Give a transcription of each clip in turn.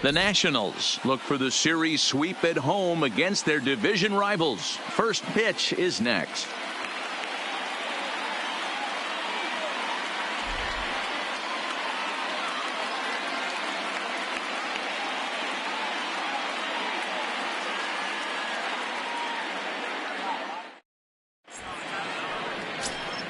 The Nationals look for the series sweep at home against their division rivals. First pitch is next.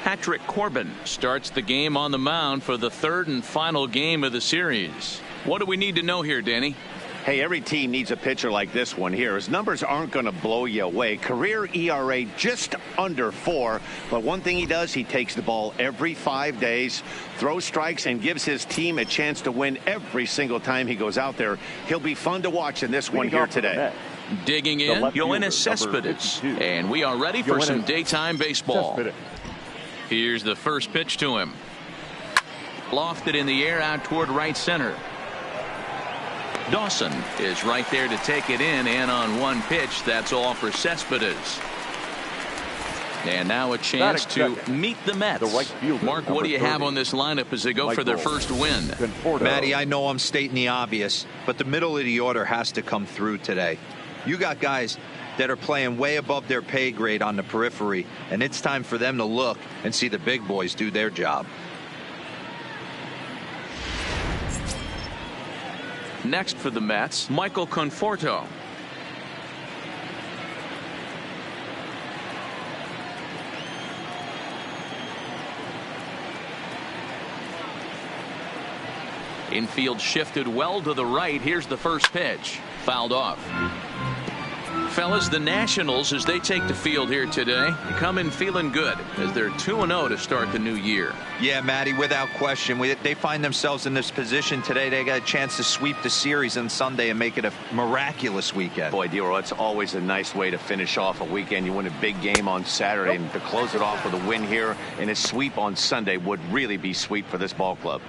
Patrick Corbin starts the game on the mound for the third and final game of the series. What do we need to know here, Danny? Hey, every team needs a pitcher like this one here. His numbers aren't going to blow you away. Career ERA just under 4. But one thing he does, he takes the ball every 5 days, throws strikes, and gives his team a chance to win every single time he goes out there. He'll be fun to watch in this one here today. Digging in, Yoenis Cespedes. And we are ready for some daytime baseball. Here's the first pitch to him. Lofted in the air out toward right center. Dawson is right there to take it in, and on one pitch, that's all for Cespedes. And now a chance to meet the Mets. Mark, what do you have on this lineup as they go for their first win? Matty, I know I'm stating the obvious, but the middle of the order has to come through today. You got guys that are playing way above their pay grade on the periphery, and it's time for them to look and see the big boys do their job. Next for the Mets, Michael Conforto. Infield shifted well to the right. Here's the first pitch. Fouled off. Fellas, the Nationals, as they take the field here today, come in feeling good as they're 2-0 to start the new year. Yeah, Matty, without question. They find themselves in this position today. They got a chance to sweep the series on Sunday and make it a miraculous weekend. Boy, Dero, it's always a nice way to finish off a weekend. You win a big game on Saturday, and to close it off with a win here and a sweep on Sunday would really be sweet for this ball club.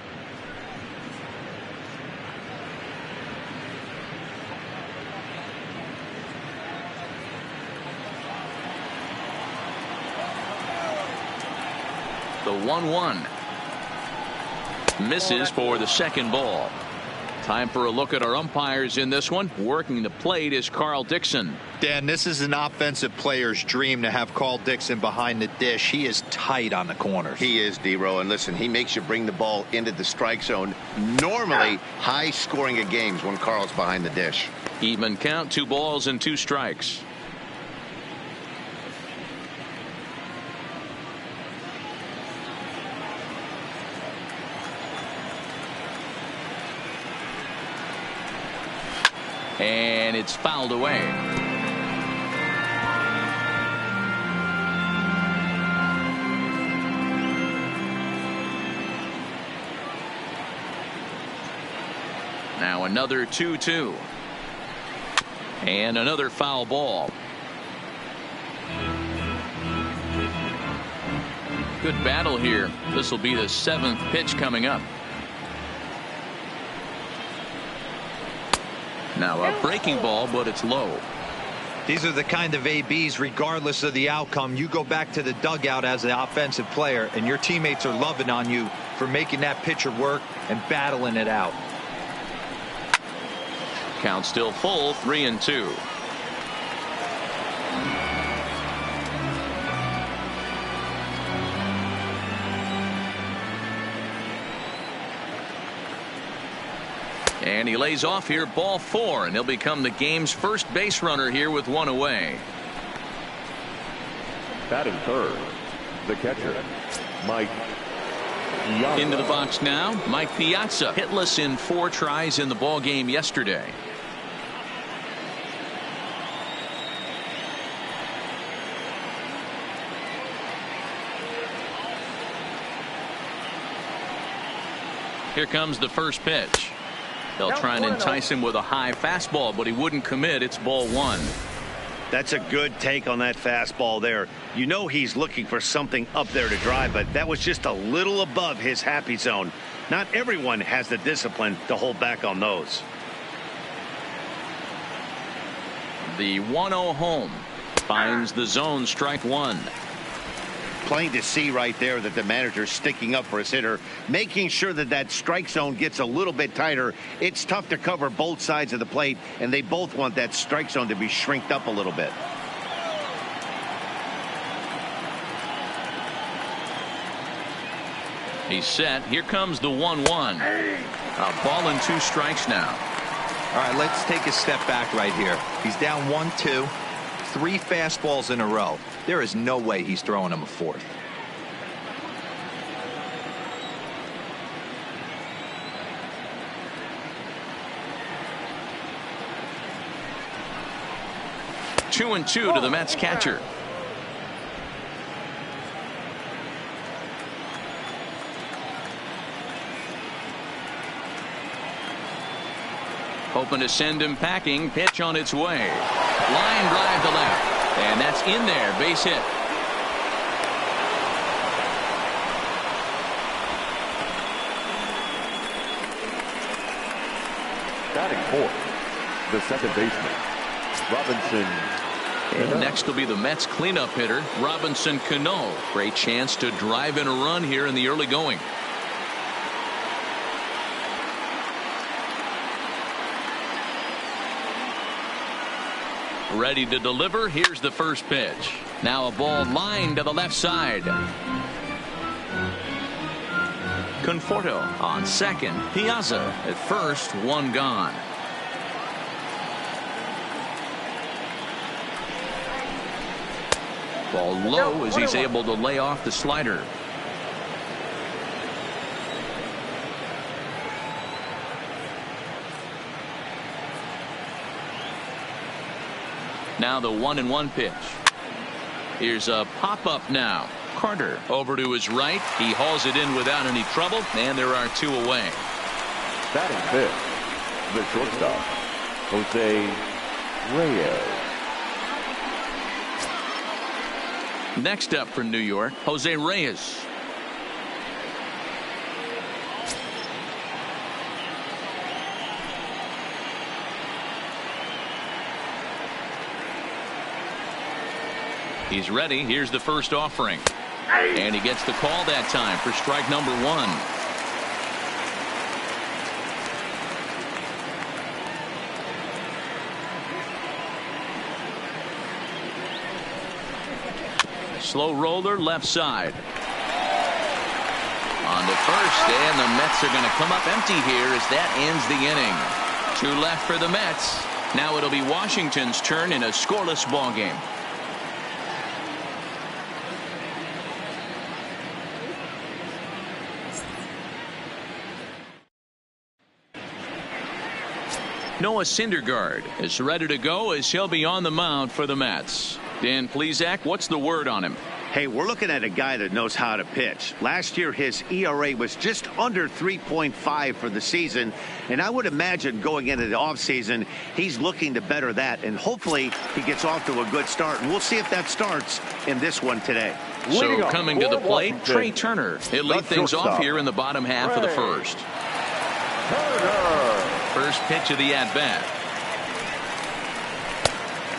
The 1-1 misses for the second ball. Time for a look at our umpires in this one. Working the plate is Carl Dixon. Dan, this is an offensive player's dream to have Carl Dixon behind the dish. He is tight on the corners. He is, D-Row, and listen, he makes you bring the ball into the strike zone. Normally high scoring of games when Carl's behind the dish. Even count, 2 balls and 2 strikes. And it's fouled away. Now another 2-2. And another foul ball. Good battle here. This will be the 7th pitch coming up. Now a breaking ball, but it's low. These are the kind of ABs, regardless of the outcome, you go back to the dugout as an offensive player, and your teammates are loving on you for making that pitcher work and battling it out. Count still full, 3-2. And he lays off here, ball 4, and he'll become the game's first base runner here with 1 away. Batting third, the catcher, Mike Piazza. Into the box now, Mike Piazza, hitless in 4 tries in the ball game yesterday. Here comes the first pitch. They'll try and entice him with a high fastball, but he wouldn't commit. It's ball 1. That's a good take on that fastball there. You know he's looking for something up there to drive, but that was just a little above his happy zone. Not everyone has the discipline to hold back on those. The 1-0 home finds the zone, strike 1. Plain to see right there that the manager's sticking up for his hitter, making sure that that strike zone gets a little bit tighter. It's tough to cover both sides of the plate, and they both want that strike zone to be shrinked up a little bit. He's set. Here comes the 1-1. A ball and 2 strikes now. All right, let's take a step back right here. He's down 1-2, 3 fastballs in a row. There is no way he's throwing him a 4th. Two and 2 to the Mets catcher. Hoping to send him packing. Pitch on its way. Line drive to left. And that's in there. Base hit. Batting fourth, the second baseman, Robinson. And next will be the Mets cleanup hitter, Robinson Cano. Great chance to drive in a run here in the early going. Ready to deliver. Here's the first pitch. Now a ball lined to the left side. Conforto on second. Piazza at first. 1 gone. Ball low as he's able to lay off the slider. Now the 1-1 pitch. Here's a pop-up now. Carter over to his right. He hauls it in without any trouble, and there are 2 away. Batting fifth, the shortstop, Jose Reyes. Next up for New York, Jose Reyes. He's ready. Here's the first offering. And he gets the call that time for strike number 1. Slow roller left side. On to first, and the Mets are going to come up empty here as that ends the inning. 2 left for the Mets. Now it'll be Washington's turn in a scoreless ball game. Noah Syndergaard is ready to go as he'll be on the mound for the Mets. Dan Plesac, what's the word on him? Hey, we're looking at a guy that knows how to pitch. Last year, his ERA was just under 3.5 for the season, and I would imagine going into the offseason, he's looking to better that, and hopefully he gets off to a good start, and we'll see if that starts in this one today. So coming to the plate, Trey Turner. He'll lead things off here in the bottom half of the first. First pitch of the at-bat.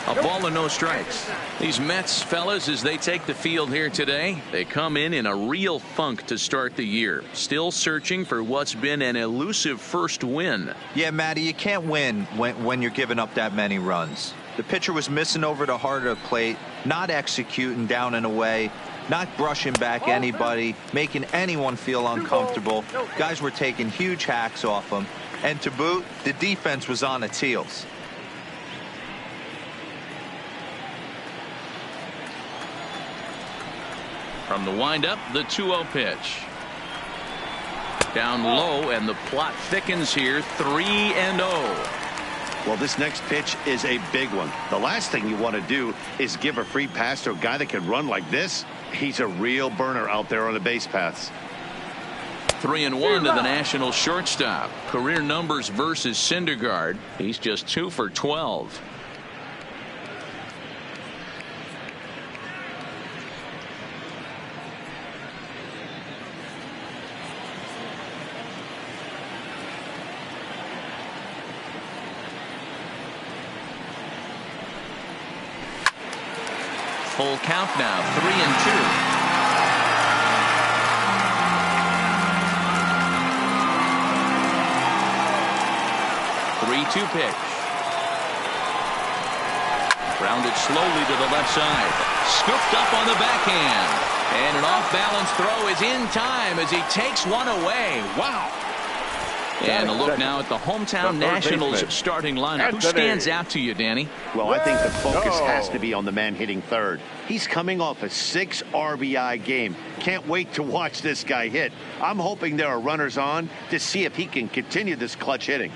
A ball and no strikes. These Mets fellas, as they take the field here today, they come in a real funk to start the year. Still searching for what's been an elusive first win. Yeah, Matty, you can't win when you're giving up that many runs. The pitcher was missing over the heart of the plate, not executing down and away, not brushing back anybody, making anyone feel uncomfortable. Guys were taking huge hacks off him. And to boot, the defense was on its heels. From the windup, the 2-0 pitch. Down low, and the plot thickens here. 3-0. Well, this next pitch is a big one. The last thing you want to do is give a free pass to a guy that can run like this. He's a real burner out there on the base paths. 3-1 to the National shortstop. Career numbers versus Syndergaard. He's just 2 for 12. Full count now, 3-2. 3-2 pitch. Grounded slowly to the left side. Scooped up on the backhand. And an off-balance throw is in time as he takes one away. Wow. And a look now at the hometown Nationals starting lineup. Who stands out to you, Danny? Well, I think the focus has to be on the man hitting third. He's coming off a 6 RBI game. Can't wait to watch this guy hit. I'm hoping there are runners on to see if he can continue this clutch hitting.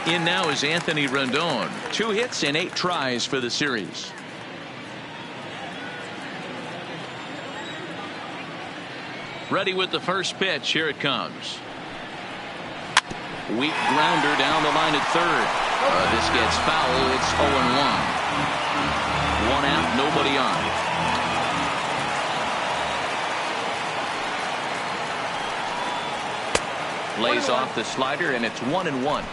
In now is Anthony Rendon. 2 hits and 8 tries for the series. Ready with the first pitch. Here it comes. Weak grounder down the line at third. This gets foul. It's 0-1. 1 out, nobody on. Lays off the slider, and it's 1-1.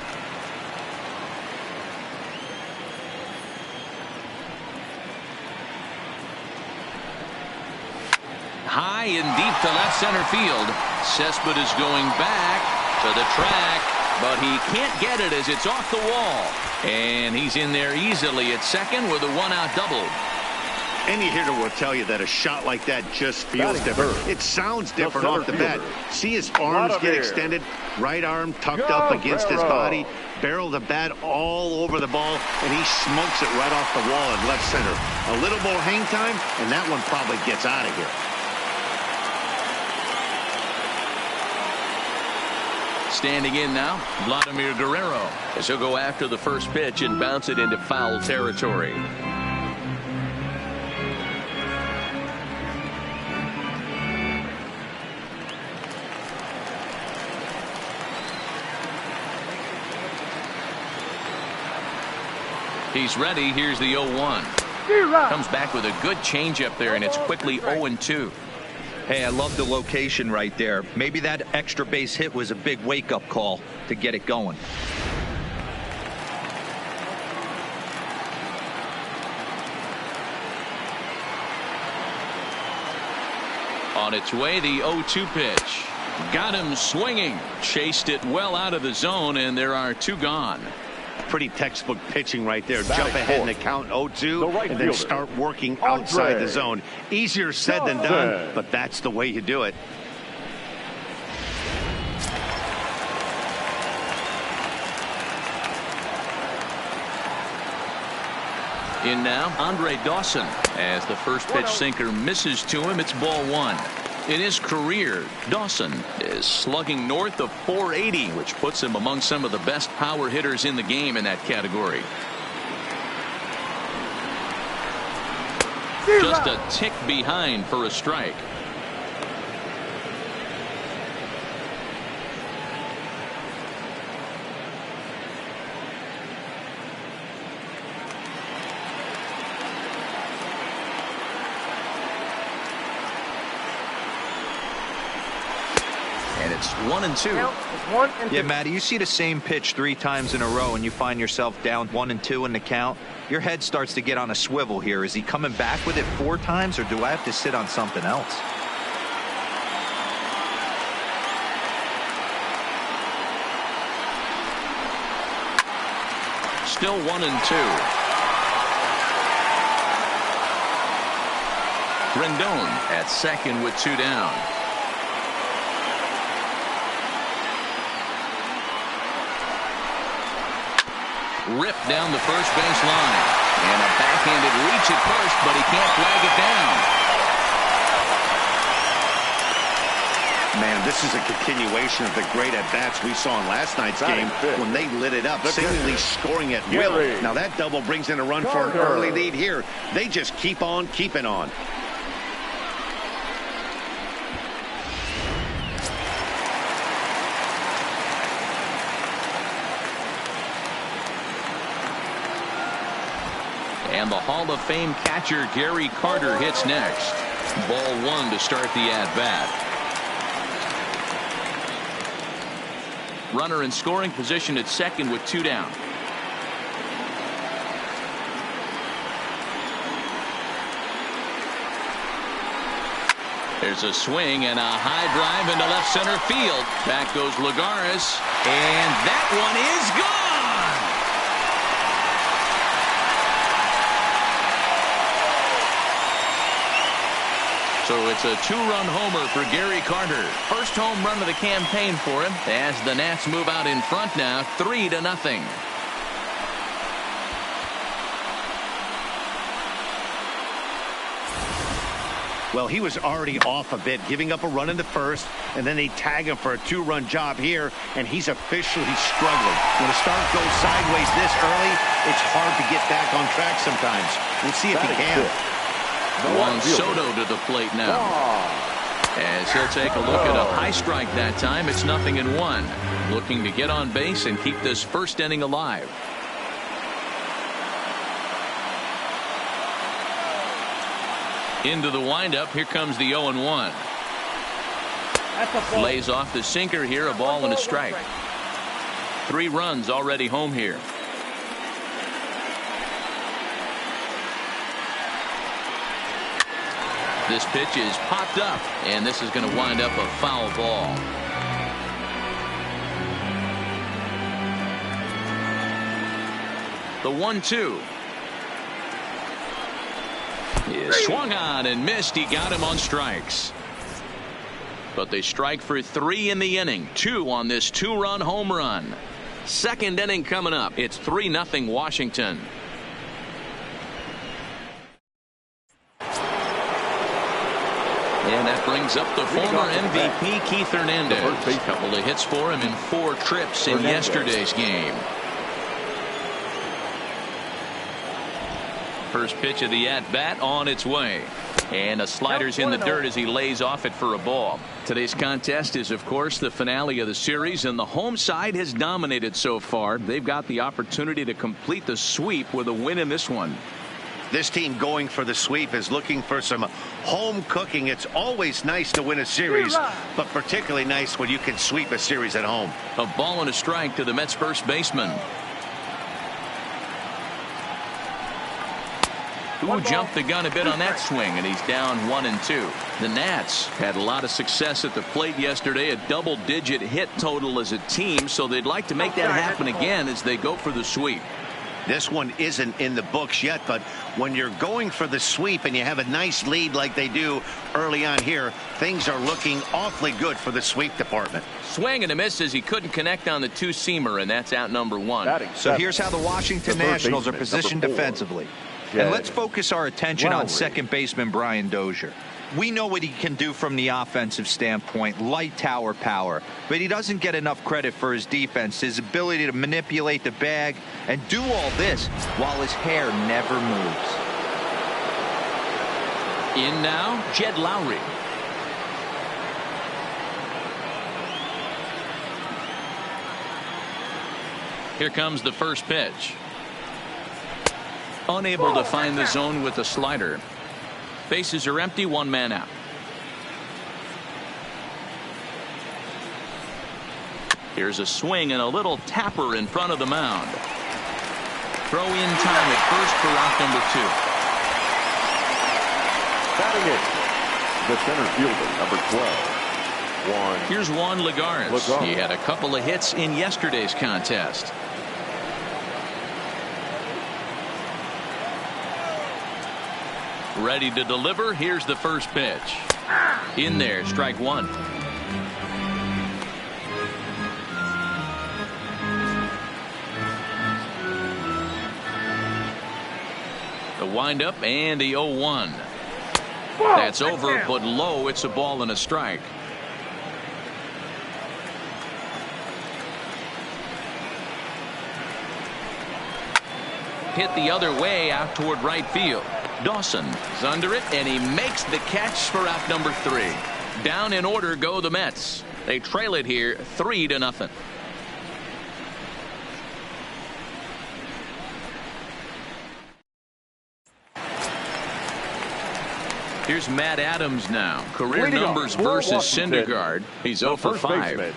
High and deep to left center field. Cespedes is going back to the track, but he can't get it as it's off the wall. And he's in there easily at second with a 1-out double. Any hitter will tell you that a shot like that just feels different. It sounds different off the bat. See his arms get extended, right arm tucked up against his body, barrel the bat all over the ball, and he smokes it right off the wall in left center. A little more hang time, and that one probably gets out of here. Standing in now, Vladimir Guerrero, as he'll go after the first pitch and bounce it into foul territory. He's ready. Here's the 0-1. Comes back with a good changeup there, and it's quickly 0-2. Hey, I love the location right there. Maybe that extra base hit was a big wake-up call to get it going. On its way, the 0-2 pitch. Got him swinging. Chased it well out of the zone, and there are 2 gone. Pretty textbook pitching right there. Jump ahead in the count 0-2 and then start working outside the zone. Easier said than done, but that's the way you do it. In now, Andre Dawson. As the first pitch sinker misses to him, it's ball 1. In his career, Dawson is slugging north of .480, which puts him among some of the best power hitters in the game in that category. Just a tick behind for a strike. It's 1-2. Yeah, Matty, you see the same pitch 3 times in a row and you find yourself down 1-2 in the count. Your head starts to get on a swivel here. Is he coming back with it 4 times, or do I have to sit on something else? Still 1-2. Rendon at second with 2 down. Ripped down the first base line. And a backhanded reach at first, but he can't flag it down. Man, this is a continuation of the great at-bats we saw in last night's game when they lit it up, seemingly scoring at will. Now that double brings in a run for an early lead here. They just keep on keeping on. And the Hall of Fame catcher Gary Carter hits next. Ball 1 to start the at-bat. Runner in scoring position at second with 2 down. There's a swing and a high drive into left center field. Back goes Lagares, and that one is gone. So it's a two-run homer for Gary Carter. First home run of the campaign for him as the Nats move out in front now, 3-0. Well, he was already off a bit, giving up a run in the first, and then they tag him for a two-run job here, and he's officially struggling. When a start goes sideways this early, it's hard to get back on track sometimes. We'll see if he can. Juan Soto to the plate now. As he'll take a look at a high strike that time. It's 0-1. Looking to get on base and keep this first inning alive. Into the windup. Here comes the 0-1. Lays off the sinker here. A ball and a strike. 3 runs already home here. This pitch is popped up, and this is going to wind up a foul ball. The 1-2. Is swung on and missed. He got him on strikes. But they strike for 3 in the inning. 2 on this 2-run home run. Second inning coming up. It's 3-0 Washington. And that brings up the former MVP Keith Hernandez. A couple of hits for him in 4 trips in yesterday's game. First pitch of the at-bat on its way. And a slider's in the dirt as he lays off it for a ball. Today's contest is, of course, the finale of the series, and the home side has dominated so far. They've got the opportunity to complete the sweep with a win in this one. This team going for the sweep is looking for some home cooking. It's always nice to win a series, but particularly nice when you can sweep a series at home. A ball and a strike to the Mets first baseman. Who jumped the gun a bit on that swing, and he's down 1-2. The Nats had a lot of success at the plate yesterday, a double-digit hit total as a team, so they'd like to make that happen again as they go for the sweep. This one isn't in the books yet, but when you're going for the sweep and you have a nice lead like they do early on here, things are looking awfully good for the sweep department. Swing and a miss as he couldn't connect on the 2-seamer, and that's out number 1. So here's how the Washington Nationals are positioned defensively. And let's focus our attention on second baseman Brian Dozier. We know what he can do from the offensive standpoint, light tower power, but he doesn't get enough credit for his defense, his ability to manipulate the bag and do all this while his hair never moves. In now, Jed Lowry. Here comes the first pitch. Unable to find the zone with the slider. Bases are empty, 1 man out. Here's a swing and a little tapper in front of the mound. Throw in time at first for out number 2. Batting it, the center fielder, number 12. Here's Juan Lagares. He had a couple of hits in yesterday's contest. Ready to deliver. Here's the first pitch. In there, strike 1. The windup and the 0-1. That's over but low. It's a ball and a strike. Hit the other way out toward right field. Dawson is under it, and he makes the catch for out number 3. Down in order go the Mets. They trail it here 3-0. Here's Matt Adams now. Career numbers versus Syndergaard. He's 0 for 5.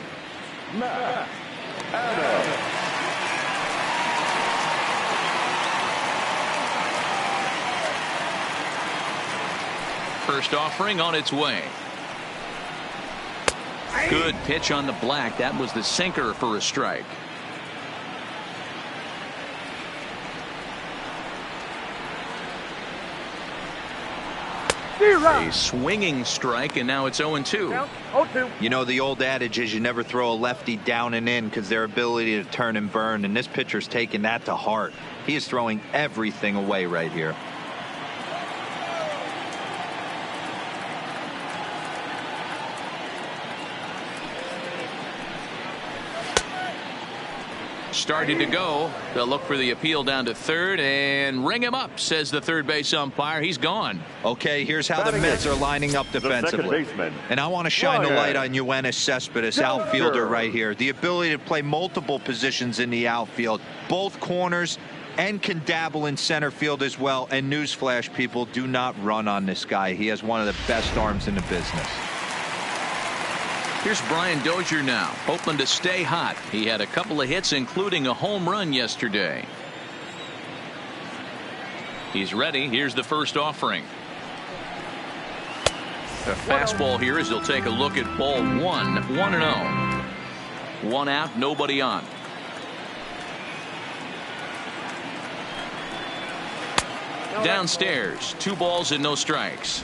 Matt Adams. First offering on its way. Good pitch on the black. That was the sinker for a strike. A swinging strike, and now it's 0-2. You know, the old adage is you never throw a lefty down and in because their ability to turn and burn, and this pitcher's taking that to heart. He is throwing everything away right here. Started to go. They'll look for the appeal down to third and ring him up, says the third base umpire. He's gone. Okay, here's how the Mets are lining up defensively. And I want to shine the light on Yoenis Cespedes, outfielder right here. The ability to play multiple positions in the outfield, both corners, and can dabble in center field as well. And newsflash, people, do not run on this guy. He has one of the best arms in the business. Here's Brian Dozier now, hoping to stay hot. He had a couple of hits, including a home run yesterday. He's ready. Here's the first offering. A fastball here as he'll take a look at ball 1-0. 1 out, nobody on. Downstairs, 2 balls and no strikes.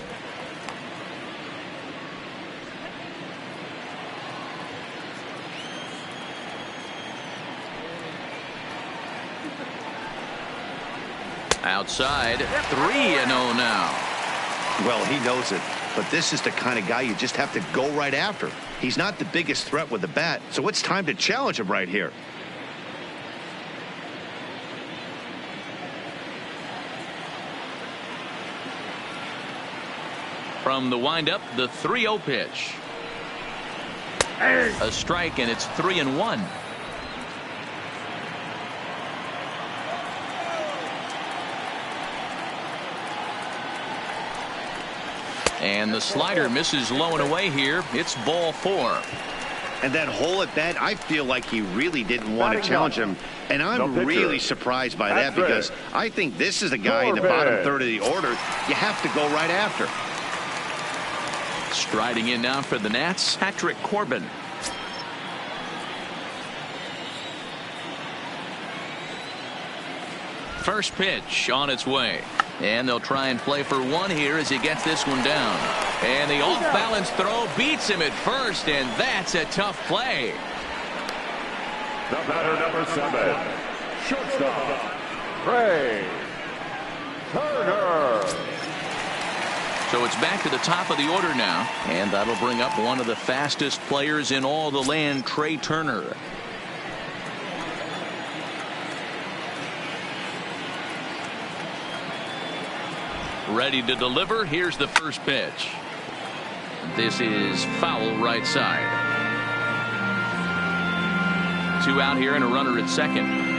Outside, 3-0 now. Well, he knows it, but this is the kind of guy you just have to go right after. He's not the biggest threat with the bat, so it's time to challenge him right here. From the windup, the 3-0 pitch. A strike, and it's 3-1. And the slider misses low and away here. It's ball 4. And that hole at bat, I feel like he really didn't want to challenge him. And I'm really surprised by that because I think this is a guy in the bottom third of the order you have to go right after. Striding in now for the Nats, Patrick Corbin. First pitch on its way. And they'll try and play for 1 here as he gets this one down. And the off-balance throw beats him at first, and that's a tough play. The batter, number 7, shortstop, Trey Turner. So it's back to the top of the order now, and that'll bring up one of the fastest players in all the land, Trey Turner. Ready to deliver. Here's the first pitch. This is foul right side. 2 out here and a runner at second.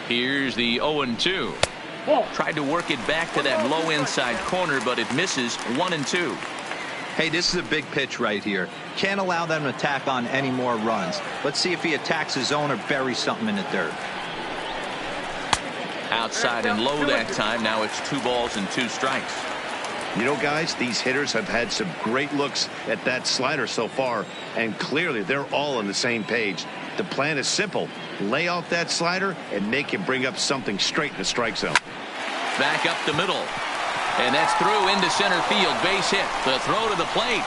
Here's the 0-2. Tried to work it back to that low inside corner, but it misses. 1-2. Hey, this is a big pitch right here. Can't allow them to tack on any more runs. Let's see if he attacks his zone or buries something in the dirt. Outside and low that time. Now it's 2 balls and 2 strikes. You know, guys, these hitters have had some great looks at that slider so far, and clearly they're all on the same page. The plan is simple. Lay off that slider and make him bring up something straight in the strike zone. Back up the middle. And that's through into center field. Base hit. The throw to the plate.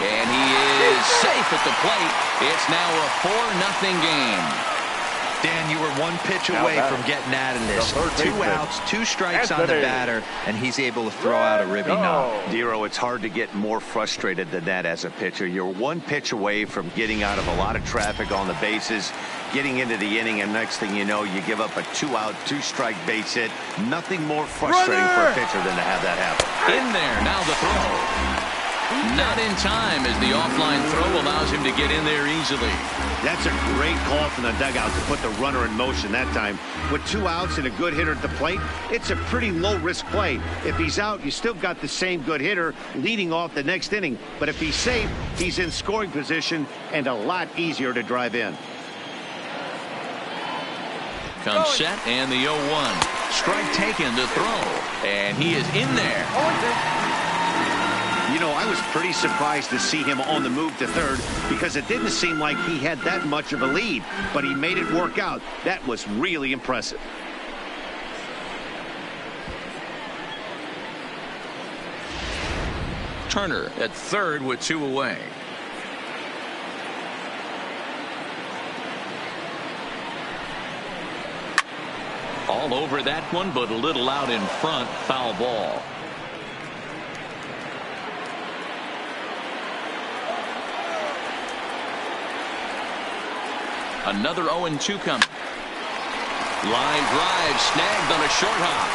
And he is safe at the plate. It's now a 4-0 game. Dan, you were 1 pitch away from getting out of this. 2 outs, 2 strikes on the batter, and he's able to throw out a ribby knock. Dero, it's hard to get more frustrated than that as a pitcher. You're 1 pitch away from getting out of a lot of traffic on the bases, getting into the inning, and next thing you know, you give up a 2-out, 2-strike base hit. Nothing more frustrating for a pitcher than to have that happen. In there, now the throw. Not in time as the offline throw allows him to get in there easily. That's a great call from the dugout to put the runner in motion that time. With 2 outs and a good hitter at the plate, it's a pretty low-risk play. If he's out, you still got the same good hitter leading off the next inning. But if he's safe, he's in scoring position and a lot easier to drive in. Comes set and the 0-1. Strike taken to throw. And he is in there. You know, I was pretty surprised to see him on the move to third because it didn't seem like he had that much of a lead, but he made it work out. That was really impressive. Turner at third with 2 away. All over that one, but a little out in front. Foul ball. Another 0-2 coming. Line drive snagged on a short hop.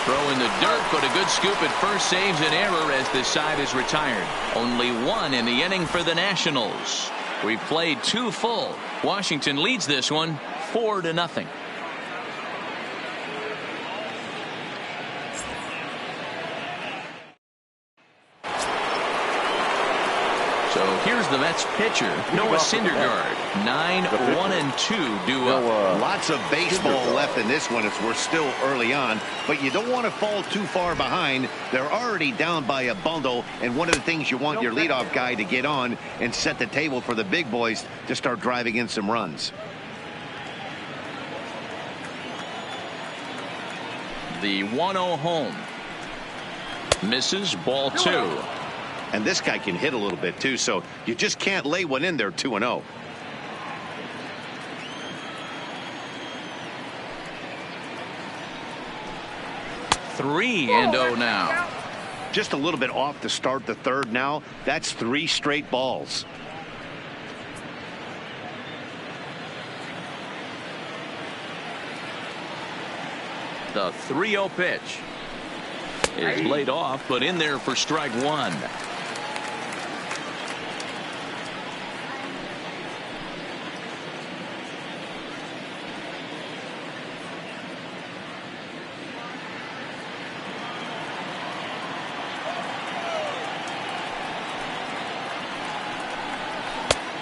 Throw in the dirt, but a good scoop at first saves an error as this side is retired. Only 1 in the inning for the Nationals. We've played 2 full. Washington leads this one 4-0. So here's the Mets pitcher, Noah Syndergaard. 9-1-2 due up. Lots of baseball left in this one as we're still early on, but you don't want to fall too far behind. They're already down by a bundle, and one of the things you want your leadoff guy to get on and set the table for the big boys to start driving in some runs. The 1-0 home. Misses, ball 2. And this guy can hit a little bit too, so you just can't lay one in there 2-0. Three and 0 now. Just a little bit off to start the third now. That's 3 straight balls. The 3-0 pitch is laid off, but in there for strike 1.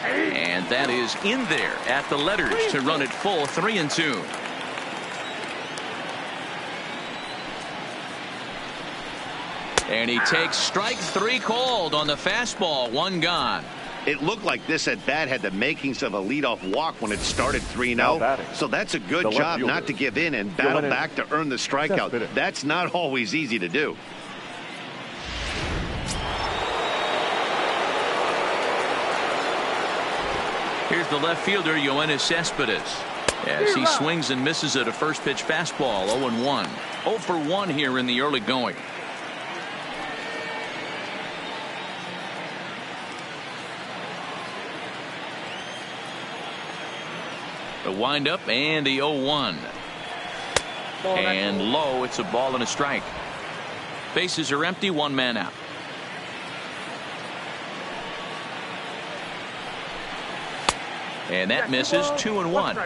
And that is in there at the letters to run it full 3-2. And he takes strike 3 called on the fastball. 1 gone. It looked like this at bat had the makings of a leadoff walk when it started 3-0. So that's a good job not to give in and battle back to earn the strikeout. That's not always easy to do. Here's the left fielder, Yoenis Cespedes, as he swings and misses at a first pitch fastball. 0-1. 0 for 1 here in the early going. The windup and the 0-1. And low, it's a ball and a strike. Bases are empty, 1 man out. And that misses. 2-1.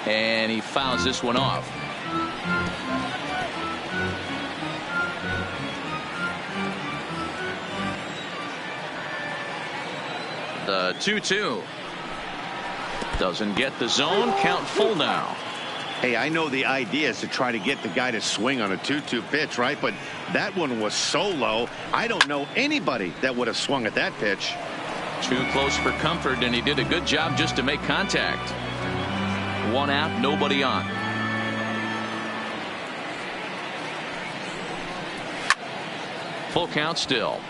And he fouls this one off. The 2-2 doesn't get the zone. Count full now. Hey, I know the idea is to try to get the guy to swing on a 2-2 pitch, right? But that one was so low. I don't know anybody that would have swung at that pitch. Too close for comfort, and he did a good job just to make contact. 1 out, nobody on. Full count still.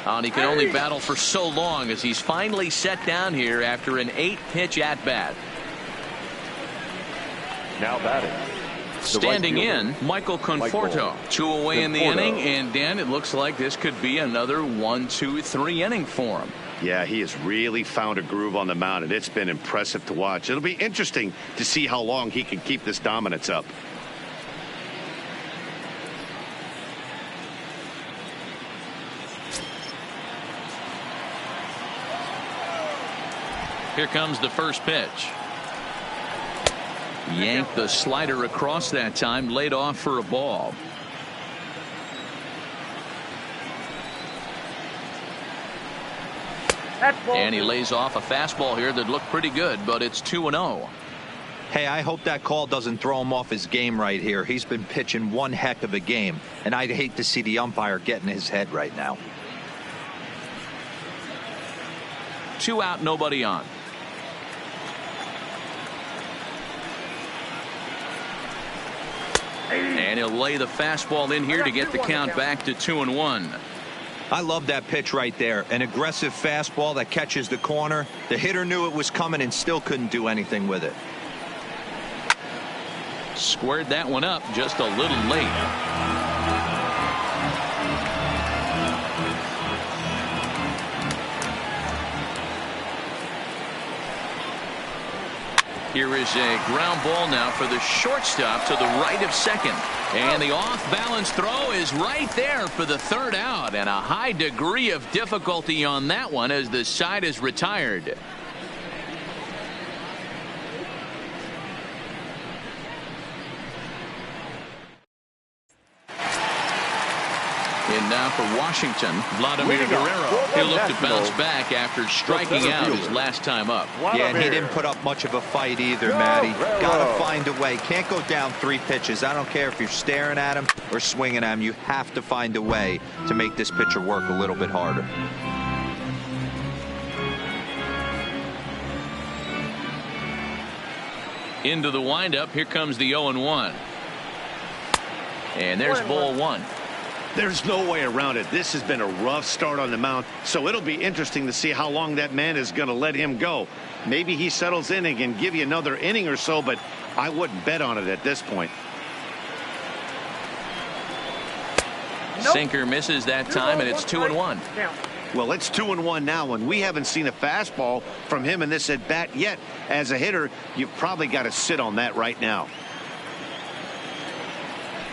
And he can only battle for so long as he's finally set down here after an 8-pitch at-bat. Now batting, Standing in, Michael Conforto. 2 away in the inning, and Dan, it looks like this could be another 1-2-3 inning for him. Yeah, he has really found a groove on the mound, and it's been impressive to watch. It'll be interesting to see how long he can keep this dominance up. Here comes the first pitch. Yanked the slider across that time, laid off for a ball. And he lays off a fastball here that looked pretty good, but it's 2-0. Hey, I hope that call doesn't throw him off his game right here. He's been pitching one heck of a game, and I'd hate to see the umpire get in his head right now. 2 out, nobody on. And he'll lay the fastball in here to get the count back to 2-1. I love that pitch right there. An aggressive fastball that catches the corner. The hitter knew it was coming and still couldn't do anything with it. Squared that one up just a little late. Here is a ground ball now for the shortstop to the right of second. And the off-balance throw is right there for the third out. And a high degree of difficulty on that one as the side is retired. And now for Washington, Vladimir Guerrero. He'll look to bounce back after striking out his last time up. Yeah, and he didn't put up much of a fight either, Matty. Gotta find a way. Can't go down 3 pitches. I don't care if you're staring at him or swinging at him. You have to find a way to make this pitcher work a little bit harder. Into the windup. Here comes the 0-1. And there's ball 1. There's no way around it. This has been a rough start on the mound, so it'll be interesting to see how long that man is going to let him go. Maybe he settles in and can give you another inning or so, but I wouldn't bet on it at this point. Nope. Sinker misses that time, and it's 2-1. Well, it's 2-1 now, and we haven't seen a fastball from him in this at bat yet. As a hitter, you've probably got to sit on that right now.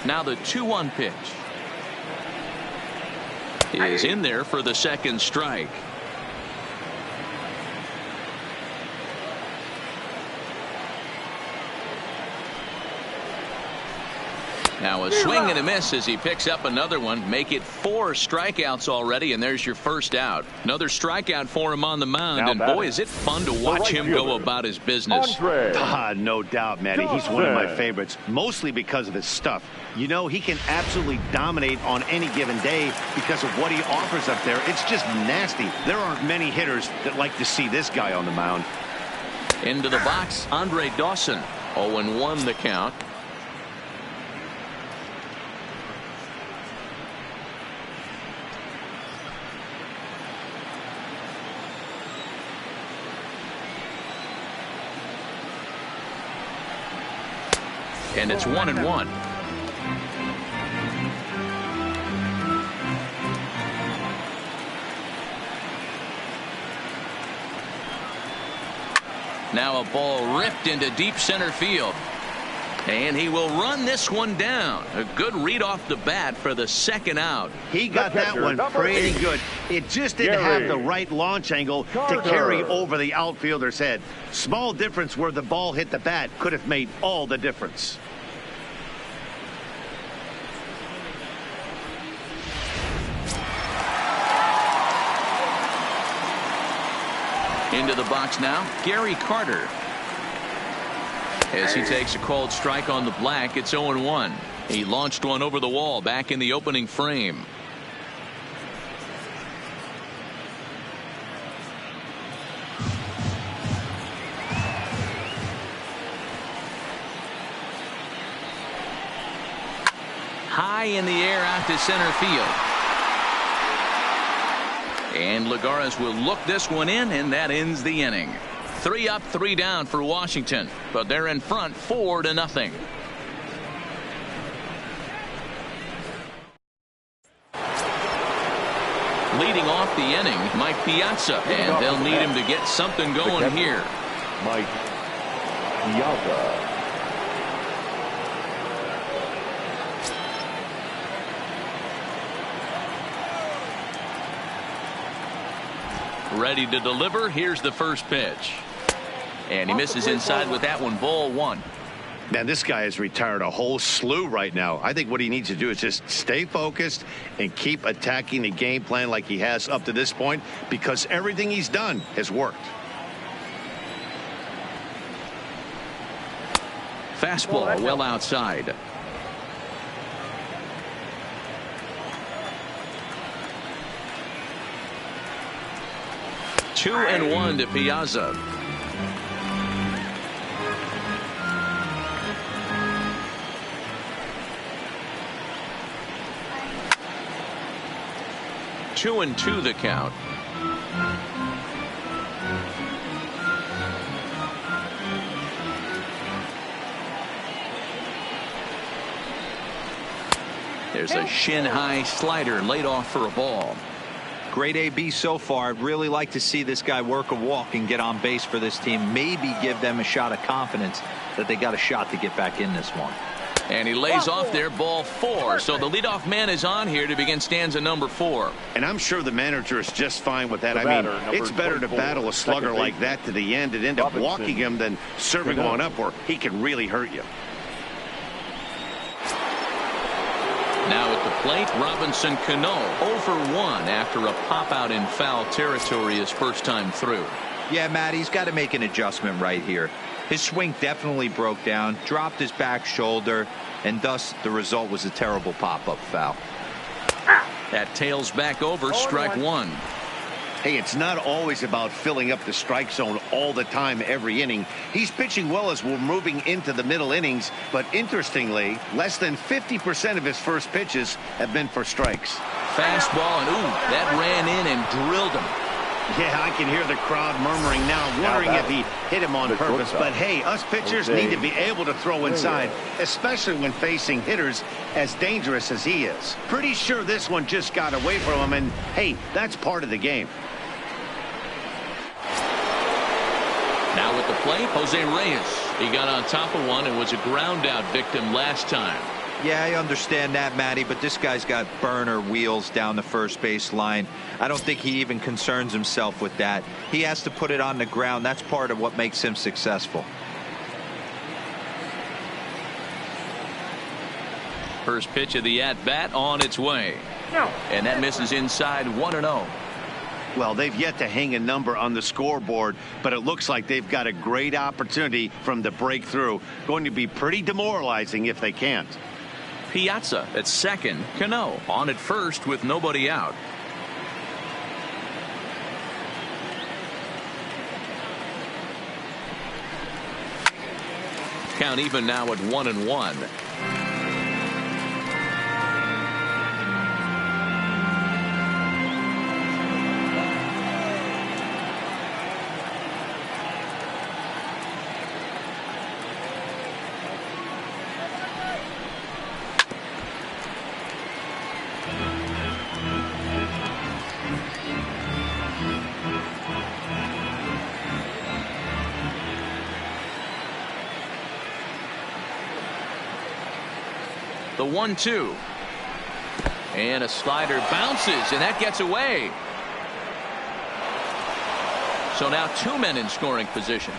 Now the 2-1 pitch is in there for the second strike. Now a swing and a miss as he picks up another one. Make it 4 strikeouts already, and there's your first out. Another strikeout for him on the mound, and boy, is it fun to watch him go about his business. No doubt, Matty. He's one of my favorites, mostly because of his stuff. You know, he can absolutely dominate on any given day because of what he offers up there. It's just nasty. There aren't many hitters that like to see this guy on the mound. Into the box, Andre Dawson. 0-1 the count. And it's 1-1. Now a ball ripped into deep center field. And he will run this one down. A good read off the bat for the second out. He got that one pretty good. It just didn't have the right launch angle to carry over the outfielder's head. Small difference where the ball hit the bat could have made all the difference. Into the box now, Gary Carter. As he takes a called strike on the black, it's 0-1. He launched one over the wall back in the opening frame. High in the air out to center field. And Lagares will look this one in, and that ends the inning. 3 up, 3 down for Washington, but they're in front 4-0. leading off the inning, Mike Piazza, and they'll need him to get something going here. Mike Piazza. Ready to deliver. Here's the first pitch. And he misses inside with that one. Ball one. Man, this guy has retired a whole slew right now. I think what he needs to do is just stay focused and keep attacking the game plan like he has up to this point, because everything he's done has worked. Fastball well outside. Two and one to Piazza. Two and two the count. There's a shin high slider laid off for a ball. Great AB so far. I'd really like to see this guy work a walk and get on base for this team. Maybe give them a shot of confidence that they got a shot to get back in this one. And he lays off there, ball four. So the leadoff man is on here to begin stanza number 4. And I'm sure the manager is just fine with that. I mean, it's better to battle a slugger like that to the end and end up walking him than serving one up where he can really hurt you. Now at the plate, Robinson Cano 0 for 1 after a pop out in foul territory his first time through. Yeah, Matt, he's got to make an adjustment right here. His swing definitely broke down, dropped his back shoulder, and thus the result was a terrible pop-up foul. That tails back over, strike one. Hey, it's not always about filling up the strike zone all the time every inning. He's pitching well as we're moving into the middle innings, but interestingly, less than 50% of his first pitches have been for strikes. Fastball, and ooh, that ran in and drilled him. Yeah, I can hear the crowd murmuring now, wondering if he hit him on purpose. But hey, us pitchers need to be able to throw inside, especially when facing hitters as dangerous as he is. Pretty sure this one just got away from him, and hey, that's part of the game. Now at the plate, Jose Reyes. He got on top of one and was a ground out victim last time. Yeah, I understand that, Matty, but this guy's got burner wheels down the first base line. I don't think he even concerns himself with that. He has to put it on the ground. That's part of what makes him successful. First pitch of the at-bat on its way. And that misses inside 1-0. Well, they've yet to hang a number on the scoreboard, but it looks like they've got a great opportunity from the breakthrough. Going to be pretty demoralizing if they can't. Piazza at second. Cano on at first with nobody out. Count even now at 1-1. The 1-2. And a slider bounces, and that gets away. So now 2 men in scoring position.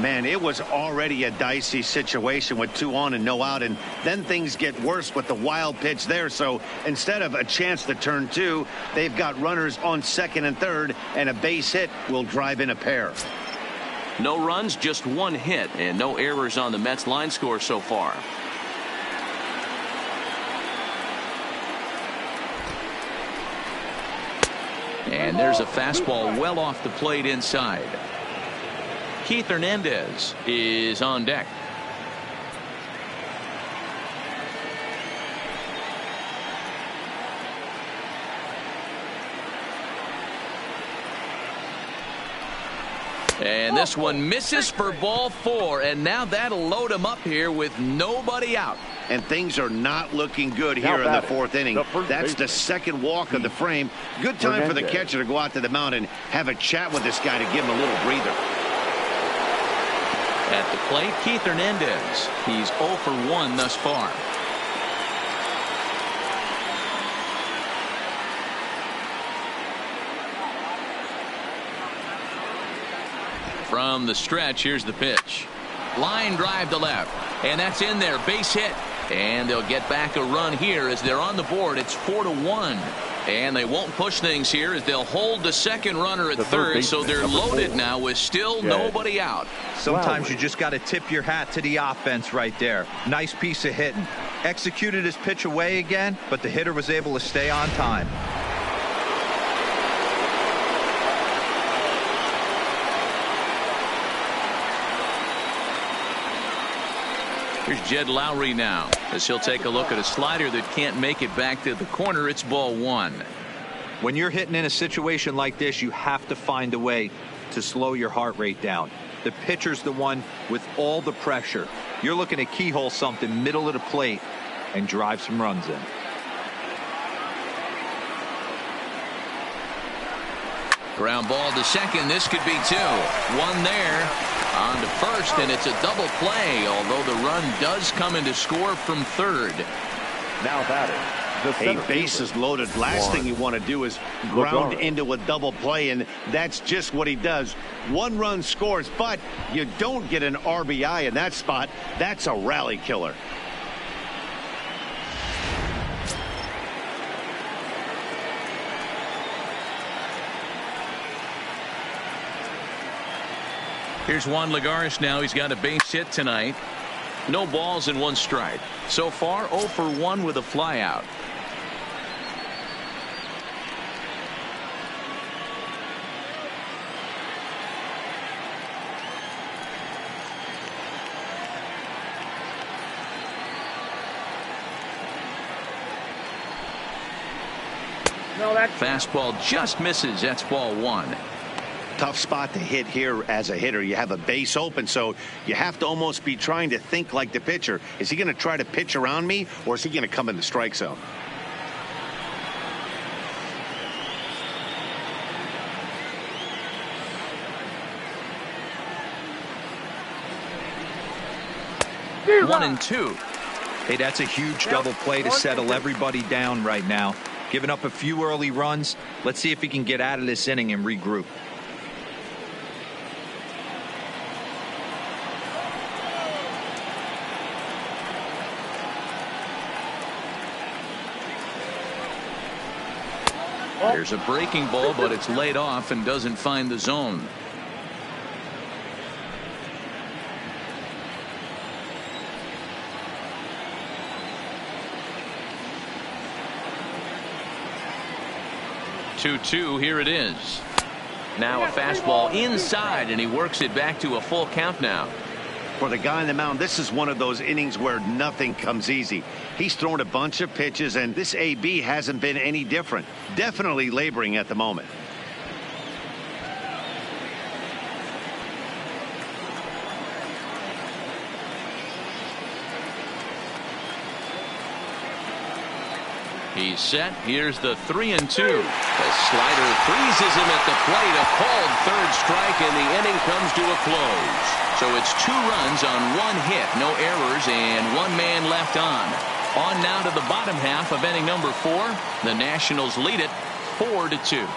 Man, it was already a dicey situation with 2 on and no out, and then things get worse with the wild pitch there. So instead of a chance to turn 2, they've got runners on second and third, and a base hit will drive in a pair. No runs, just 1 hit, and no errors on the Mets line score so far. And there's a fastball well off the plate inside. Keith Hernandez is on deck. And this one misses for ball 4, and now that'll load him up here with nobody out. and things are not looking good here in the fourth inning. That's the second walk of the frame. Good time for the catcher to go out to the mound and have a chat with this guy to give him a little breather. At the plate, Keith Hernandez. He's 0 for 1 thus far. From the stretch, here's the pitch. Line drive to left, and that's in there. Base hit, and they'll get back a run here as they're on the board. It's 4-1, and they won't push things here as they'll hold the second runner at third, so they're loaded now with still nobody out. Sometimes you just got to tip your hat to the offense right there. Nice piece of hitting. Executed his pitch away again, but the hitter was able to stay on time. Here's Jed Lowry now as he'll take a look at a slider that can't make it back to the corner. It's ball 1. When you're hitting in a situation like this, you have to find a way to slow your heart rate down. The pitcher's the one with all the pressure. You're looking to keyhole something middle of the plate and drive some runs in. Ground ball to second. This could be 2. One there. On to first, and it's a double play, although the run does come into score from third. Now batting. A bases loaded. Last thing you want to do is ground into a double play, and that's just what he does. One run scores, but you don't get an RBI in that spot. That's a rally killer. Here's Juan Lagares now. He's got a base hit tonight. No balls and 1 strike. So far 0 for 1 with a flyout. Fastball just misses. That's ball 1. Tough spot to hit here as a hitter. You have a base open, so you have to almost be trying to think like the pitcher. Is he going to try to pitch around me, or is he going to come in the strike zone? One and 2. Hey, that's a huge double play to settle everybody down right now. Giving up a few early runs. Let's see if he can get out of this inning and regroup. There's a breaking ball, but it's laid off and doesn't find the zone. Two, here it is. Now a fastball inside, and he works it back to a full count now. For the guy on the mound, this is one of those innings where nothing comes easy. He's thrown a bunch of pitches, and this AB hasn't been any different. Definitely laboring at the moment. He's set. Here's the 3-2. The slider freezes him at the plate. A called third strike, and the inning comes to a close. So it's 2 runs on 1 hit, no errors, and 1 man left on. On now to the bottom half of inning number 4. The Nationals lead it 4-2.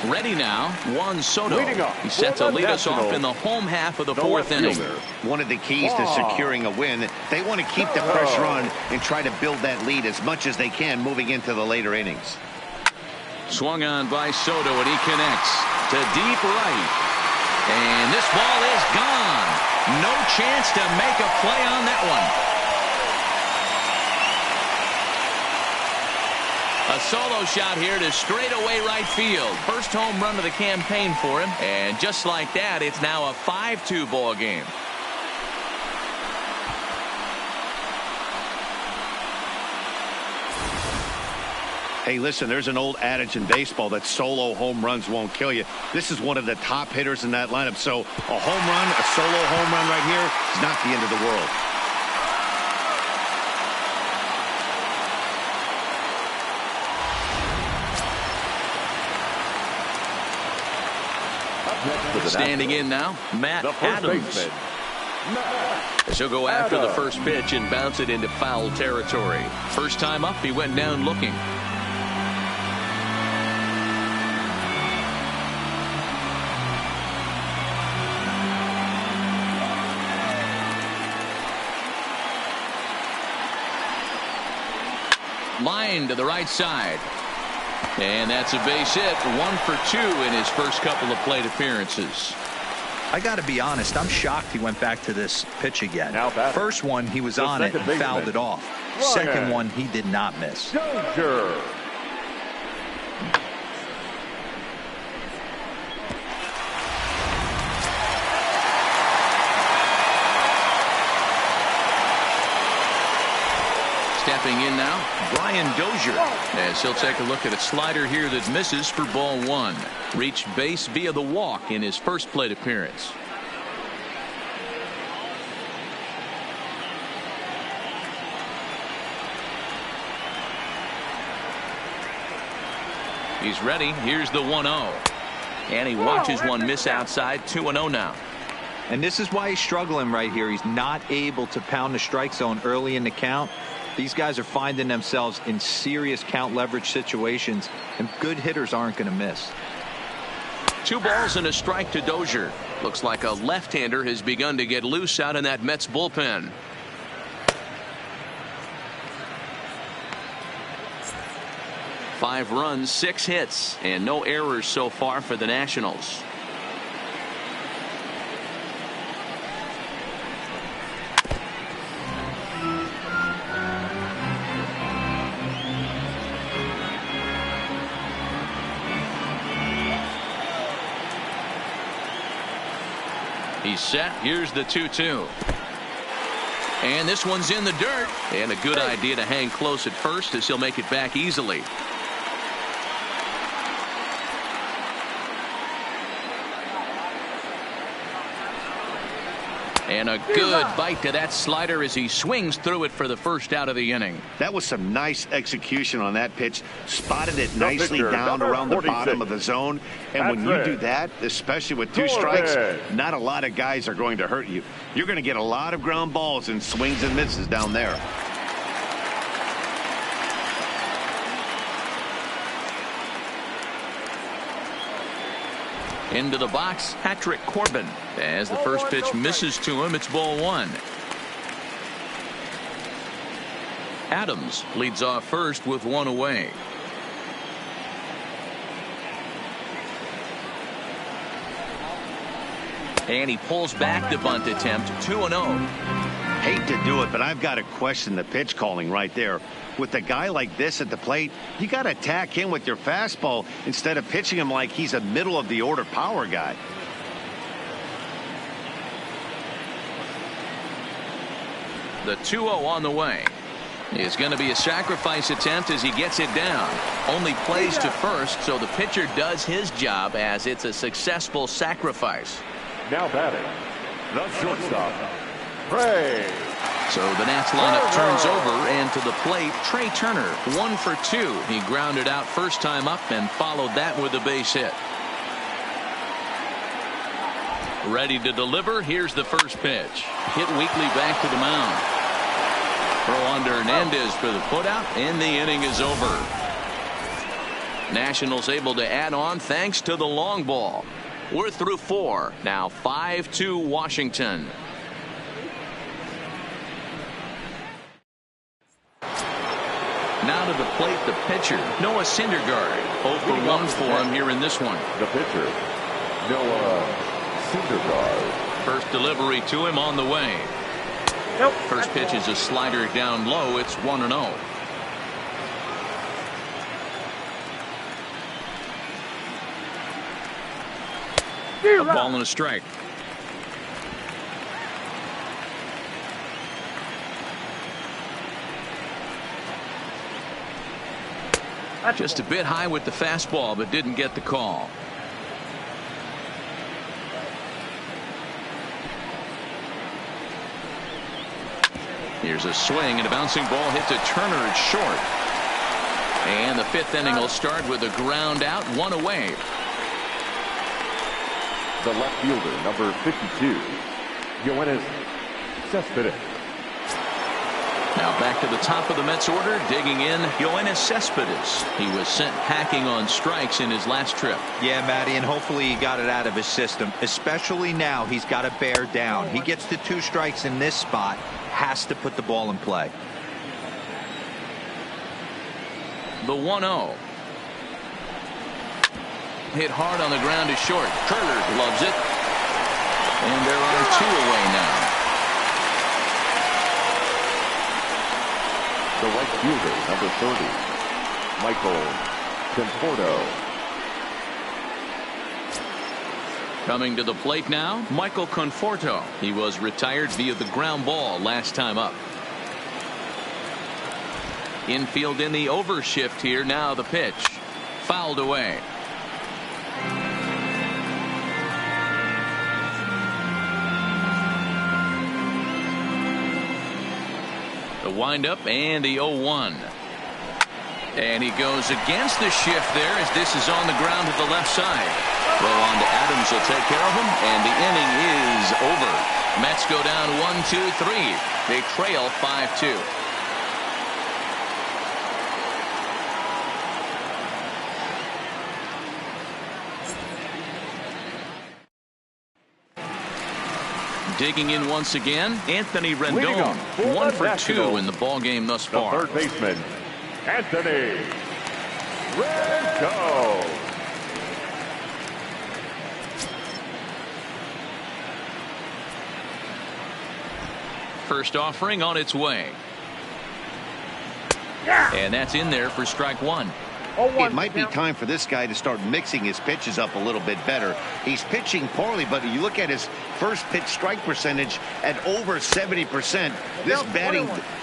Ready now, Juan Soto. He's set to lead us off in the home half of the 4th inning. One of the keys to securing a win, they want to keep the pressure on and try to build that lead as much as they can moving into the later innings. Swung on by Soto, and he connects to deep right. And this ball is gone. No chance to make a play on that one. A solo shot here to straightaway right field. First home run of the campaign for him. And just like that, it's now a 5-2 ball game. Hey, listen, there's an old adage in baseball that solo home runs won't kill you. This is one of the top hitters in that lineup. So a home run, a solo home run right here is not the end of the world. Standing in now, Matt Adams. He'll go after the first pitch and bounce it into foul territory. First time up, he went down looking. Line to the right side. And that's a base hit. 1 for 2 in his first couple of plate appearances. I got to be honest, I'm shocked he went back to this pitch again. First one, he was on it and fouled it off. Second one, he did not miss. Dozier. Stepping in now, Brian Dozier, as he'll take a look at a slider here that misses for ball 1. Reached base via the walk in his first plate appearance. He's ready. Here's the 1-0. And he watches one miss outside. 2-0 now. And this is why he's struggling right here. He's not able to pound the strike zone early in the count. These guys are finding themselves in serious count leverage situations, and good hitters aren't going to miss. 2 balls and a strike to Dozier. Looks like a left-hander has begun to get loose out in that Mets bullpen. Five runs, 6 hits, and no errors so far for the Nationals. He's set. Here's the 2-2. And this one's in the dirt. And a good idea to hang close at first as he'll make it back easily. And a good bite to that slider as he swings through it for the first out of the inning. That was some nice execution on that pitch. Spotted it nicely down around the bottom of the zone. And when you do that, especially with 2 strikes, not a lot of guys are going to hurt you. You're going to get a lot of ground balls and swings and misses down there. Into the box, Patrick Corbin. As the first pitch misses to him, it's ball 1. Adams leads off first with 1 away. And he pulls back the bunt attempt. 2-0. Hate to do it, but I've got to question the pitch calling right there. With a guy like this at the plate, you got to attack him with your fastball instead of pitching him like he's a middle of the order power guy. The 2-0 on the way. Is going to be a sacrifice attempt as he gets it down. Only plays to first, so the pitcher does his job as it's a successful sacrifice. Now batting, the shortstop, Trey. So the Nats lineup turns over, and to the plate, Trey Turner, 1 for 2. He grounded out first time up and followed that with a base hit. Ready to deliver. Here's the first pitch. Hit weakly back to the mound. Throw on to Hernandez for the putout, and the inning is over. Nationals able to add on thanks to the long ball. We're through 4. Now 5-2 Washington. Now to the plate, the pitcher, Noah Syndergaard. 0 for 1 for him here in this one. The pitcher, Noah Syndergaard. First delivery to him on the way. Nope. First pitch is a slider down low. It's 1-0. A ball and a strike. Just a bit high with the fastball, but didn't get the call. Here's a swing, and a bouncing ball hit to Turner. It's short. And the 5th inning will start with a ground out, 1 away. The left fielder, number 52, Yoenis Cespedes. Now back to the top of the Mets order, digging in, Yoenis Cespedes. He was sent packing on strikes in his last trip. Yeah, Matty, and hopefully he got it out of his system. Especially now, he's got to bear down. He gets to 2 strikes in this spot, has to put the ball in play. The 1-0. Hit hard on the ground is short. Turner loves it. And there are 2 away now. The right fielder, number 30, Michael Conforto. Coming to the plate now, Michael Conforto. He was retired via the ground ball last time up. Infield in the overshift here. Now the pitch. Fouled away. The windup and the 0-1. And he goes against the shift there as this is on the ground to the left side. Throw on to Adams will take care of him, and the inning is over. Mets go down 1-2-3. They trail 5-2. Digging in once again, Anthony Rendon, 1 for 2 in the ball game thus far. The third baseman, Anthony Rendon. First offering on its way. And that's in there for strike 1. It might be time for this guy to start mixing his pitches up a little bit better. He's pitching poorly, but you look at his first pitch strike percentage at over 70%.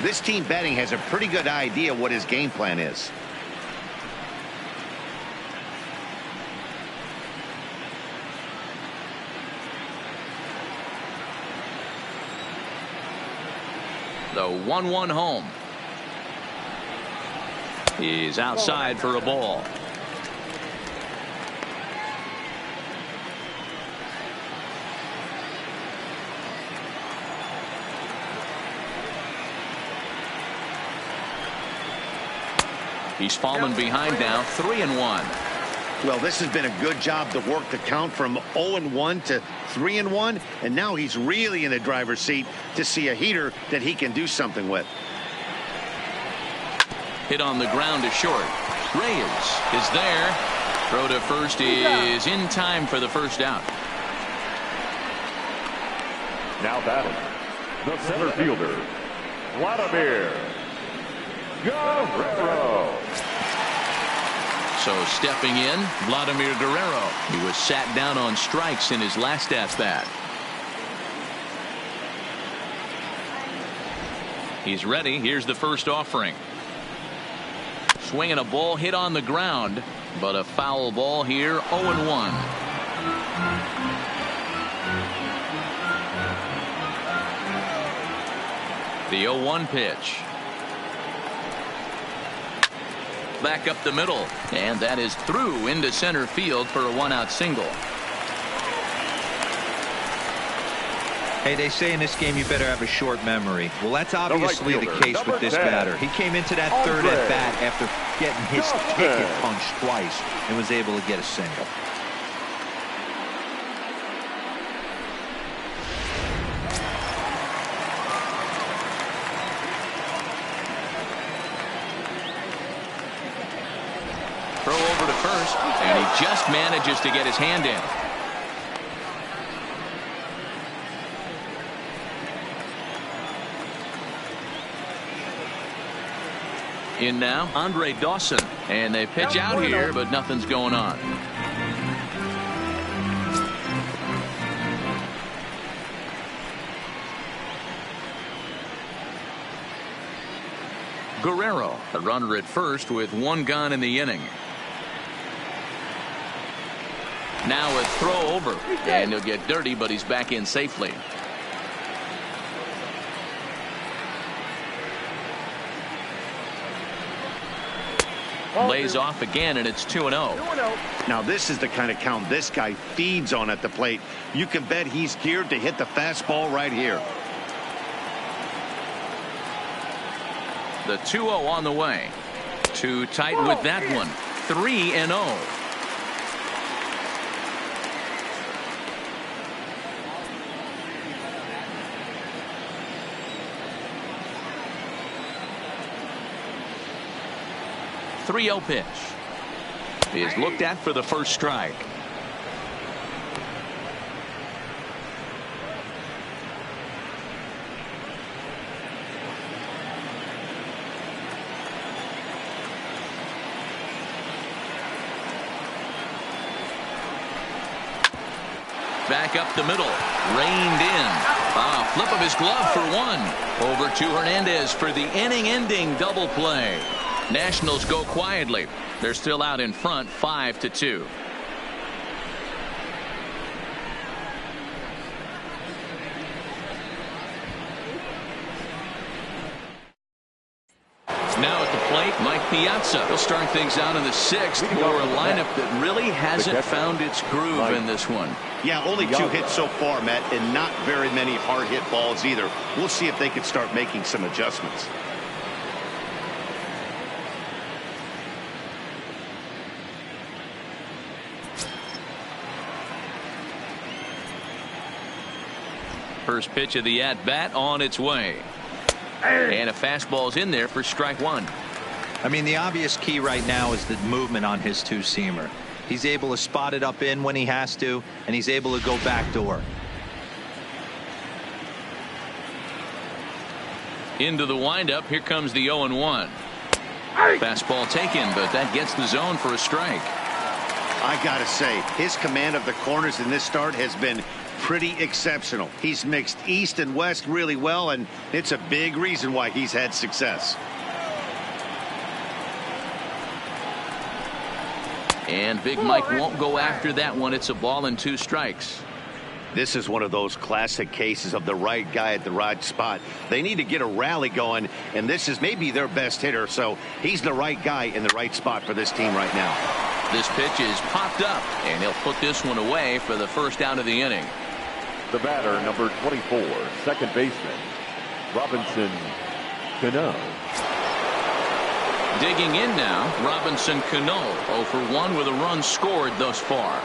This team batting has a pretty good idea what his game plan is. The 1-1 home. He's outside for a ball. He's fallen behind now, 3-1. Well, this has been a good job to work the count from 0-1 to 3-1, and now he's really in the driver's seat to see a heater that he can do something with. Hit on the ground to short. Reyes is there. Throw to first is in time for the first out. Now batting, the center fielder, Vladimir Guerrero. So stepping in, Vladimir Guerrero. He was sat down on strikes in his last at-bat. He's ready. Here's the first offering. Swinging a ball hit on the ground, but a foul ball here, 0-1. The 0-1 pitch. Back up the middle, and that is through into center field for a 1-out single. Hey, they say in this game you better have a short memory. Well, that's obviously the case with this batter. He came into that third at bat after getting his ticket punched twice and was able to get a single. Throw over to first, and he just manages to get his hand in. In now, Andre Dawson, and they pitch out here, but nothing's going on. Guerrero, a runner at first with one gone in the inning. Now a throw over, and he'll get dirty, but he's back in safely. Lays off again, and it's 2-0. Now this is the kind of count this guy feeds on at the plate. You can bet he's geared to hit the fastball right here. The 2-0 on the way. Too tight with that one. 3-0. Pitch is looked at for the first strike. Back up the middle, reined in. Flip of his glove for one. Over to Hernandez for the inning-ending double play. Nationals go quietly. They're still out in front, 5-2. Now at the plate, Mike Piazza. He'll start things out in the 6th for a lineup that really hasn't found its groove in this one. Yeah, only 2 hits so far, Matt, and not very many hard hit balls either. We'll see if they can start making some adjustments. First pitch of the at-bat on its way. And a fastball's in there for strike one. I mean, the obvious key right now is the movement on his two-seamer. He's able to spot it up in when he has to, and he's able to go backdoor. Into the windup. Here comes the 0-1. Fastball taken, but that gets the zone for a strike. I gotta say, his command of the corners in this start has been pretty exceptional. He's mixed east and west really well, and it's a big reason why he's had success. And Big Mike won't go after that one. It's a ball and 2 strikes. This is one of those classic cases of the right guy at the right spot. They need to get a rally going, and this is maybe their best hitter, so he's the right guy in the right spot for this team right now. This pitch is popped up, and he'll put this one away for the first out of the inning. The batter, number 24, second baseman, Robinson Cano. Digging in now, Robinson Cano, 0 for 1 with a run scored thus far.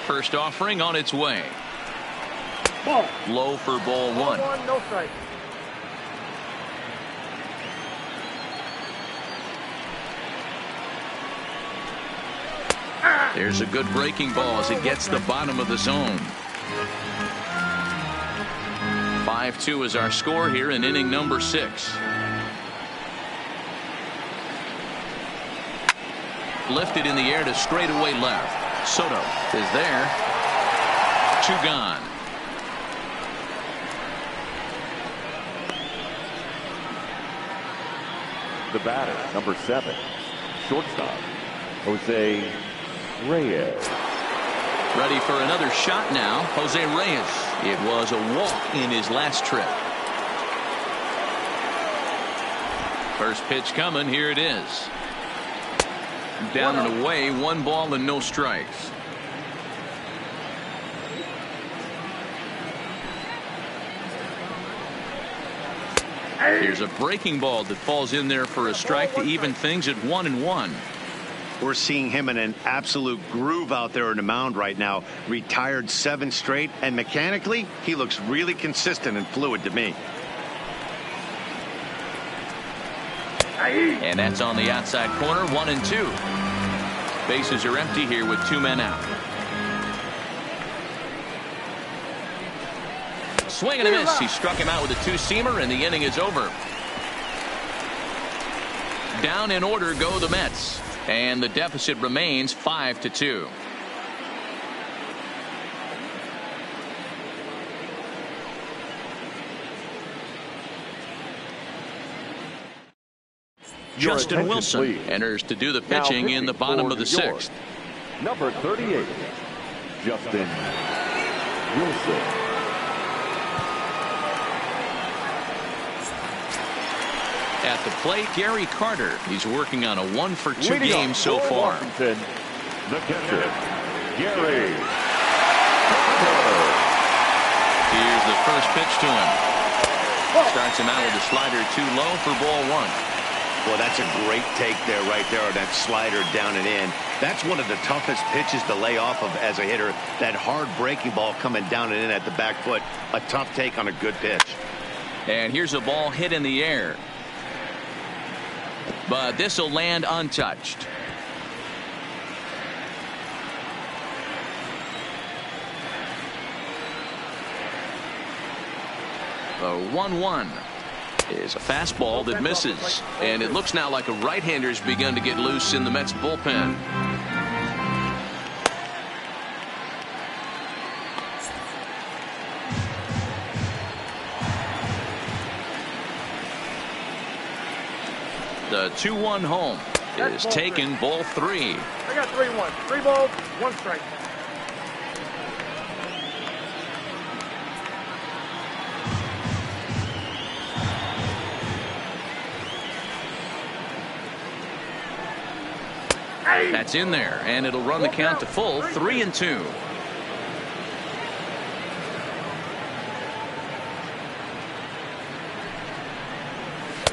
First offering on its way. Ball. Low for ball 1. No strike. There's a good breaking ball as it gets the bottom of the zone. 5-2 is our score here in inning number 6. Lifted in the air to straightaway left. Soto is there. 2 gone. The batter, number 7, shortstop, Jose Reyes. Ready for another shot now. Jose Reyes. It was a walk in his last trip. First pitch coming. Here it is. Down and away. 1 ball and no strikes. Here's a breaking ball that falls in there for a strike to even things at 1-1. We're seeing him in an absolute groove out there in the mound right now. Retired 7 straight, and mechanically, he looks really consistent and fluid to me. And that's on the outside corner, 1-2. Bases are empty here with 2 men out. Swing and a miss. He struck him out with a 2-seamer, and the inning is over. Down in order go the Mets. And the deficit remains 5-2. Your Justin attention, Wilson please. enters to do the Now pitching in the pitching bottom for of the New York, 6th. Number 38, Justin Wilson. At the plate, Gary Carter. He's working on a 1-for-2 Leading game off so for far. Washington, the catcher, Gary Carter. Here's the first pitch to him. Starts him out with a slider too low for ball 1. Well, that's a great take there, right there, on that slider down and in. That's one of the toughest pitches to lay off of as a hitter. That hard breaking ball coming down and in at the back foot. A tough take on a good pitch. And here's a ball hit in the air. But this will land untouched. The 1-1 is a fastball that misses. And it looks now like a right-hander's begun to get loose in the Mets bullpen. The 2-1 home is taken, ball 3. I got 3-1. 3 balls, 1 strike. That's in there, and it'll run the count to full, 3-2.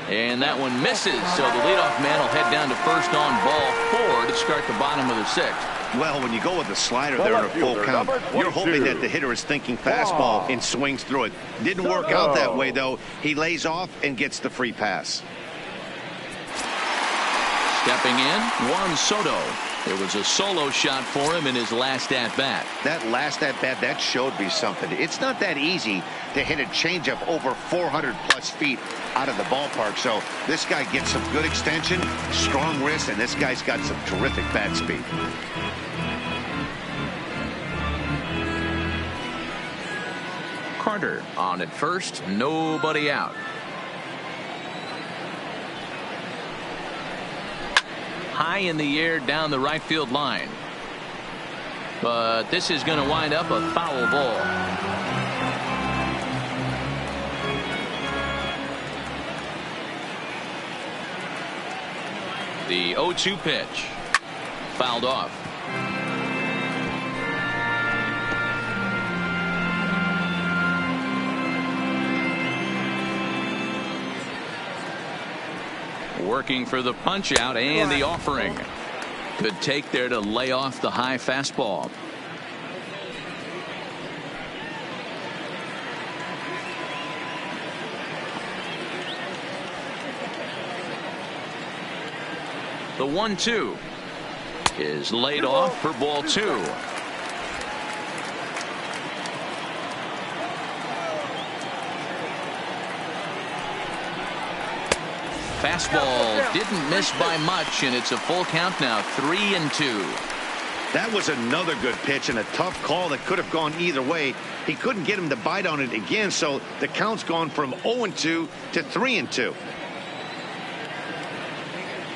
And that one misses, so the leadoff man will head down to first on ball 4 to start the bottom of the 6th. Well, when you go with the slider there in a full count, you're hoping that the hitter is thinking fastball and swings through it. Didn't work out that way, though. He lays off and gets the free pass. Stepping in, Juan Soto. It was a solo shot for him in his last at-bat. That last at-bat, that showed me something. It's not that easy to hit a changeup over 400-plus feet out of the ballpark. So this guy gets some good extension, strong wrist, and this guy's got some terrific bat speed. Carter on at first, nobody out. High in the air down the right field line. But this is going to wind up a foul ball. The 0-2 pitch. Fouled off. Working for the punch out and the offering. Good take there to lay off the high fastball. The 1-2 is laid off for ball 2. Fastball didn't miss by much, and it's a full count now, 3-2. That was another good pitch and a tough call that could have gone either way. He couldn't get him to bite on it again, so the count's gone from 0-2 to 3-2.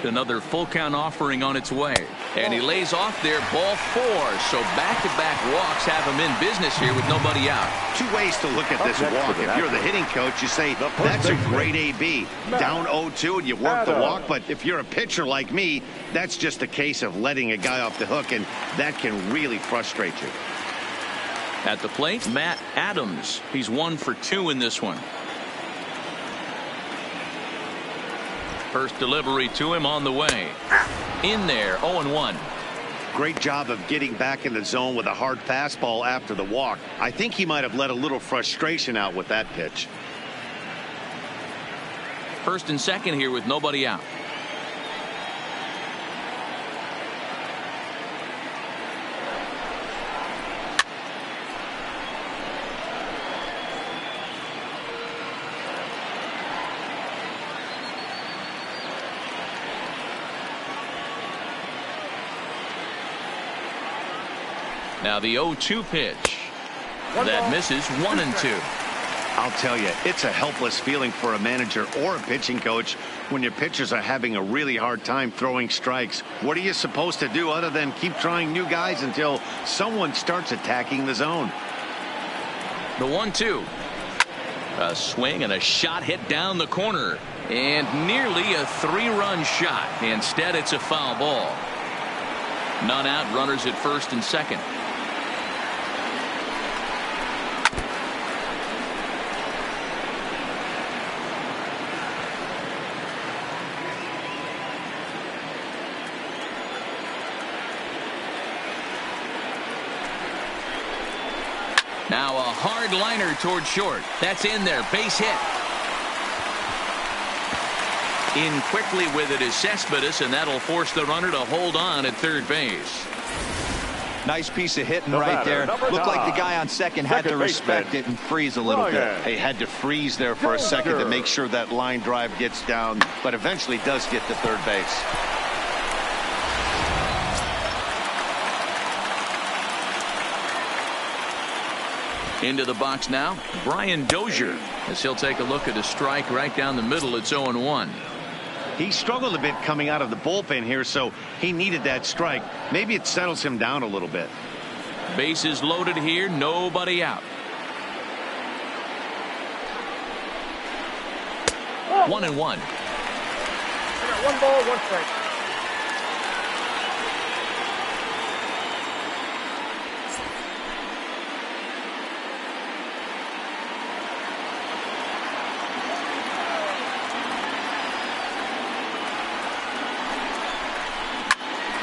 Another full count offering on its way, and he lays off there, ball 4. So back-to-back walks have him in business here with nobody out. Two ways to look at this walk. If you're the hitting coach, you say that's a great AB. Down 0-2 and you work the walk, but if you're a pitcher like me, that's just a case of letting a guy off the hook, and that can really frustrate you. At the plate, Matt Adams. He's 1 for 2 in this one. First delivery to him on the way. In there, 0-1. Great job of getting back in the zone with a hard fastball after the walk. I think he might have let a little frustration out with that pitch. First and second here with nobody out. Now the 0-2 pitch. That misses, 1-2. I'll tell you, it's a helpless feeling for a manager or a pitching coach when your pitchers are having a really hard time throwing strikes. What are you supposed to do other than keep trying new guys until someone starts attacking the zone? The 1-2. A swing and a shot hit down the corner. And nearly a 3-run shot. Instead, it's a foul ball. None out, runners at first and second. Now a hard liner toward short. That's in there. Base hit. In quickly with it is Cespedes, and that'll force the runner to hold on at third base. Nice piece of hitting right there. Looked like the guy on second had to respect it and freeze a little bit. He had to freeze there for a second to make sure that line drive gets down, but eventually does get to third base. Into the box now, Brian Dozier, as he'll take a look at a strike right down the middle. It's 0-1. He struggled a bit coming out of the bullpen here, so he needed that strike. Maybe it settles him down a little bit. Bases loaded here, nobody out. 1-1. I got 1 ball, 1 strike.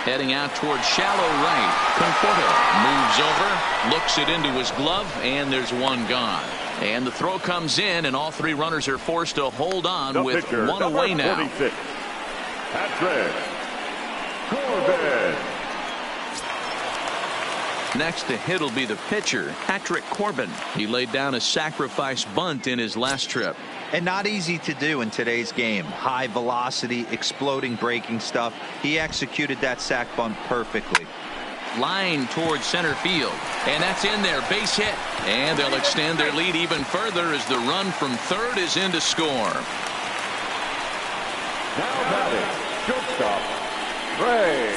Heading out towards shallow right. Conforto moves over, looks it into his glove, and there's one gone. And the throw comes in, and all 3 runners are forced to hold on with pitcher, 1 away now. 46, Patrick Corbin. Next to hit will be the pitcher, Patrick Corbin. He laid down a sacrifice bunt in his last trip. And not easy to do in today's game. High velocity, exploding breaking stuff. He executed that sac bunt perfectly. Line towards center field. And that's in there. Base hit. And they'll extend their lead even further as the run from third is in to score. Now batting, shortstop, Ray.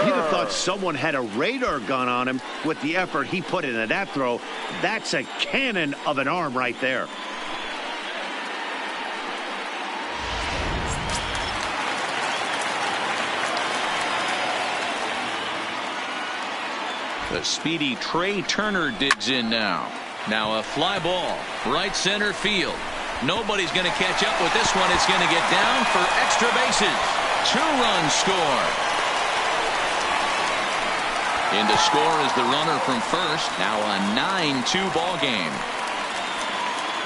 You'd have thought someone had a radar gun on him with the effort he put into that throw. That's a cannon of an arm right there. The speedy Trey Turner digs in now. Now a fly ball, right center field. Nobody's going to catch up with this one. It's going to get down for extra bases. 2-run score. In to score is the runner from first. Now a 9-2 ball game.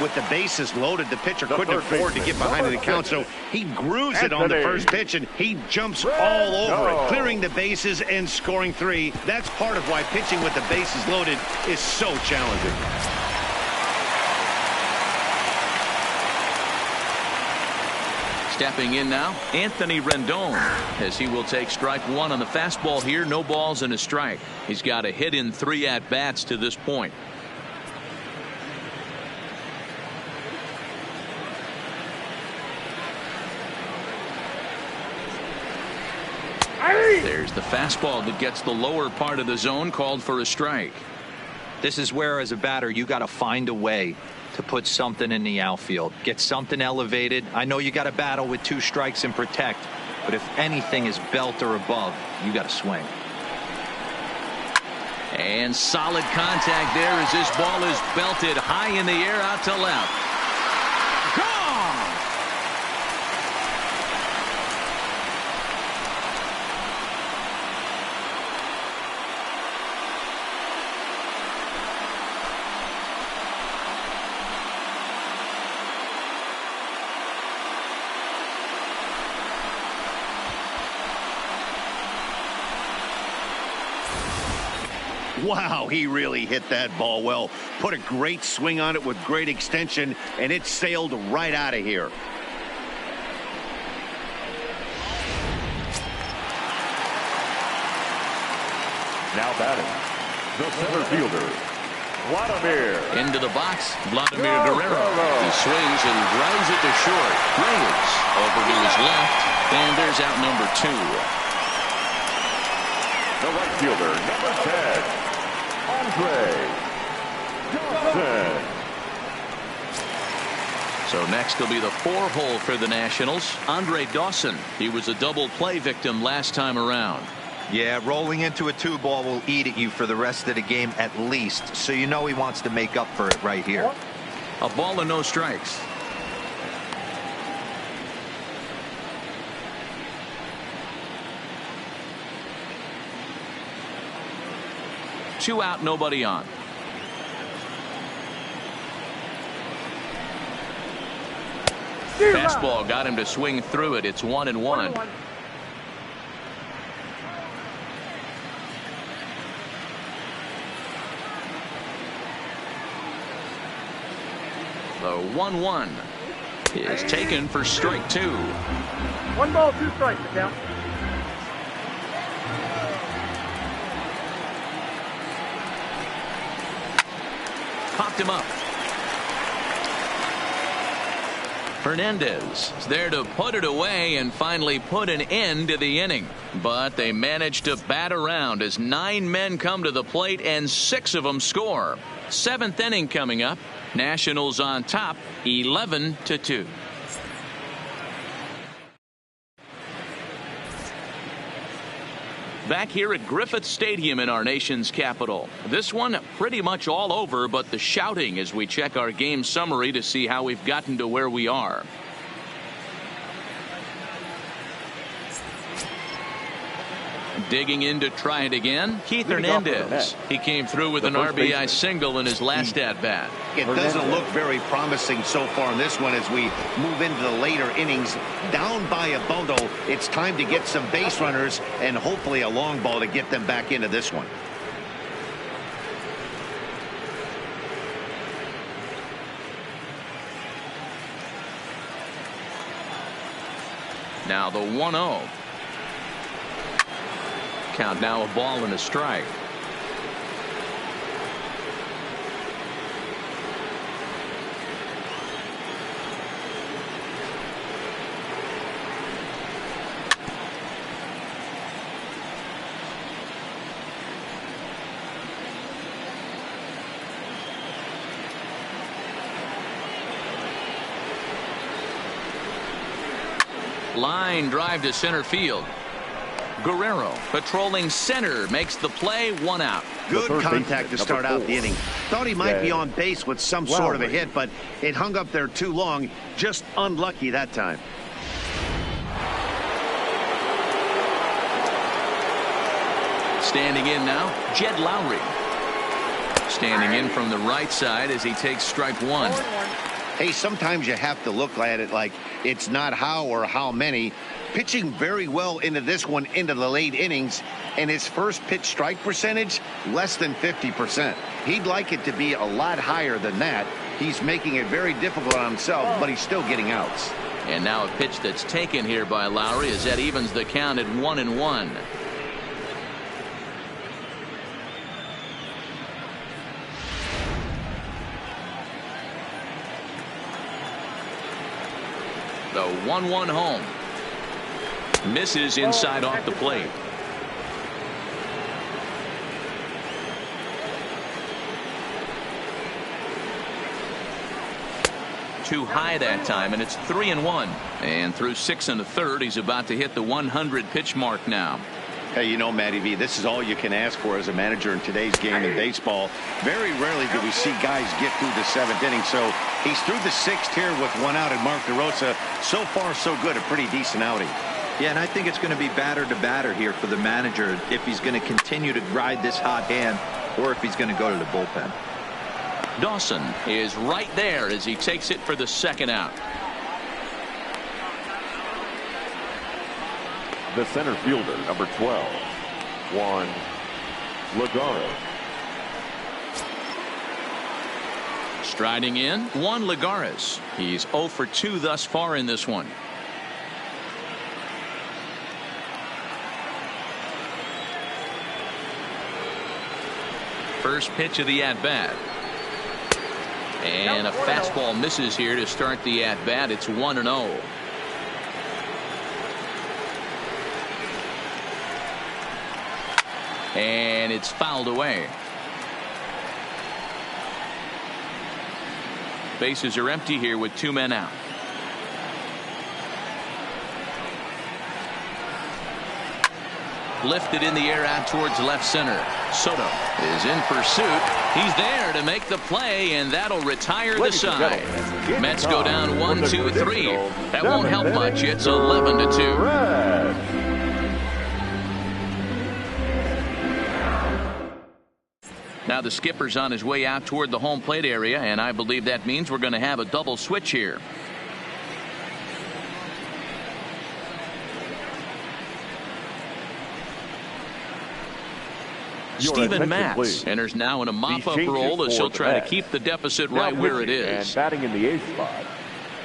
With the bases loaded, the pitcher couldn't afford to get behind the count, so he grooves it on the first pitch, and he jumps all over it, clearing the bases and scoring 3. That's part of why pitching with the bases loaded is so challenging. Stepping in now, Anthony Rendon, as he will take strike 1 on the fastball here. No balls and a strike. He's got a hit in 3 at-bats to this point. There's the fastball that gets the lower part of the zone, called for a strike. This is where, as a batter, you got to find a way to put something in the outfield. Get something elevated. I know you got to battle with 2 strikes and protect, but if anything is belt or above, you got to swing. And solid contact there as this ball is belted high in the air out to left. Gone! Wow, he really hit that ball well. Put a great swing on it with great extension, and it sailed right out of here. Now batting, the center fielder, Vladimir. Into the box, Vladimir Guerrero. He swings and grounds it to short. Reyes over to his left, and there's out number 2. The right fielder, number 10, Andre Johnson. So next will be the 4-hole for the Nationals. Andre Dawson. He was a double play victim last time around. Yeah, rolling into a 2-ball will eat at you for the rest of the game at least. So you know he wants to make up for it right here. A ball and no strikes. Two out, nobody on. Fastball got him to swing through it. It's 1-1. The 1-1 is taken for strike 2. 1 ball, 2 strikes, the count. Popped him up. Fernandez is there to put it away and finally put an end to the inning. But they managed to bat around as 9 men come to the plate and 6 of them score. 7th inning coming up. Nationals on top 11-2. Back here at Griffith Stadium in our nation's capital. This one pretty much all over, but the shouting as we check our game summary to see how we've gotten to where we are. Digging in to try it again, Keith Hernandez. He came through with an RBI single in his last at-bat. It doesn't look very promising so far in this one as we move into the later innings. Down by a bundle, it's time to get some base runners and hopefully a long ball to get them back into this one. Now the 1-0. Count now a ball and a strike. Line drive to center field. Guerrero patrolling center makes the play, 1 out. Good contact to start out the inning. Thought he might be on base with some sort of a hit, but it hung up there too long. Just unlucky that time. Standing in now, Jed Lowry. Standing in from the right side as he takes strike 1. Hey, sometimes you have to look at it like it's not how or how many. Pitching very well into this one into the late innings, and his first pitch strike percentage less than 50%. He'd like it to be a lot higher than that. He's making it very difficult on himself, but he's still getting outs. And now a pitch that's taken here by Lowry as that evens the count at 1-1. The 1-1 home. Misses inside off the plate. Too high that time, and it's 3-1. And through 6 1/3, he's about to hit the 100 pitch mark now. Hey, you know, Matty V, this is all you can ask for as a manager in today's game in baseball. Very rarely do we see guys get through the 7th inning. So he's through the 6th here with 1 out, and Mark DeRosa, so far so good, a pretty decent outing. Yeah, and I think it's going to be batter to batter here for the manager if he's going to continue to ride this hot hand or if he's going to go to the bullpen. Dawson is right there as he takes it for the 2nd out. The center fielder, number 12, Juan Lagares. Striding in, Juan Lagares. He's 0 for 2 thus far in this one. First pitch of the at-bat. And a fastball misses here to start the at-bat. It's 1-0. And it's fouled away. Bases are empty here with 2 men out. Lifted in the air out towards left center. Soto is in pursuit. He's there to make the play, and that'll retire the side. Mets go down 1-2-3. That won't help much. It's 11-2. Now the skipper's on his way out toward the home plate area, and I believe that means we're going to have a double switch here. Steven Matz enters now in a mop-up role as he'll try to keep the deficit right where it is. And batting in the 8th spot,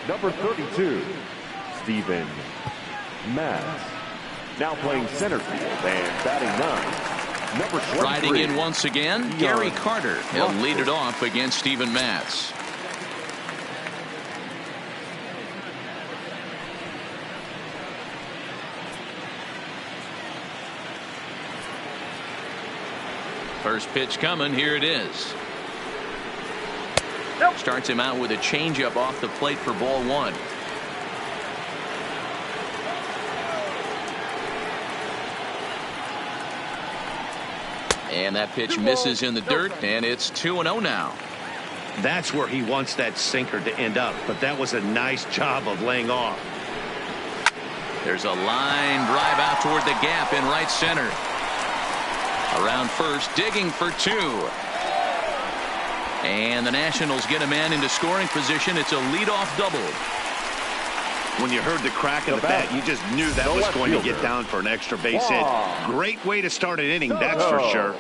number 32, Steven Matz. Now playing center field and batting 9, number 23. Riding in once again, Gary Carter. He'll lead it off against Steven Matz. First pitch coming. Here it is. Starts him out with a changeup off the plate for ball 1. And that pitch misses in the dirt, and it's 2-0 now. That's where he wants that sinker to end up, but that was a nice job of laying off. There's a line drive out toward the gap in right center. Around first, digging for 2. And the Nationals get a man into scoring position. It's a leadoff double. When you heard the crack of the bat, you just knew that was going to get down for an extra base hit. Great way to start an inning, that's for sure.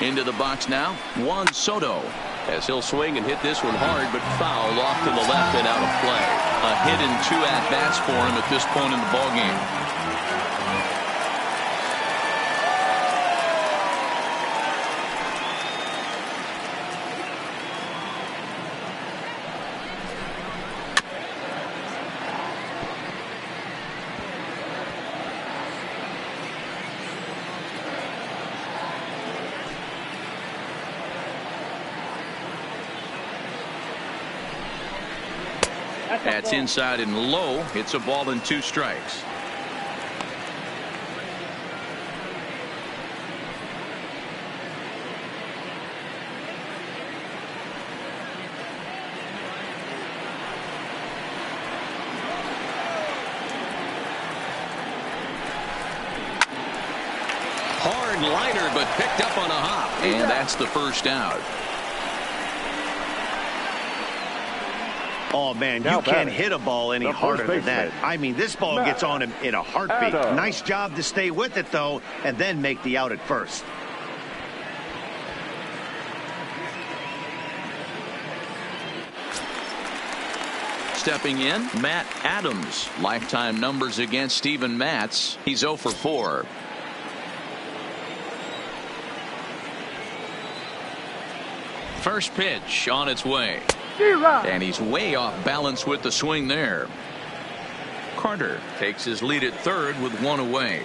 Into the box now, Juan Soto, as he'll swing and hit this one hard, but foul off to the left and out of play. A hit and 2 at-bats for him at this point in the ballgame. That's inside and low. It's a ball and 2 strikes. Hard liner, but picked up on a hop. And that's the first out. Oh, man, you can't hit a ball any harder than that. I mean, this ball gets on him in a heartbeat. Nice job to stay with it, though, and then make the out at first. Stepping in, Matt Adams. Lifetime numbers against Steven Matz. He's 0 for 4. First pitch on its way. And he's way off balance with the swing there. Carter takes his lead at third with 1 away.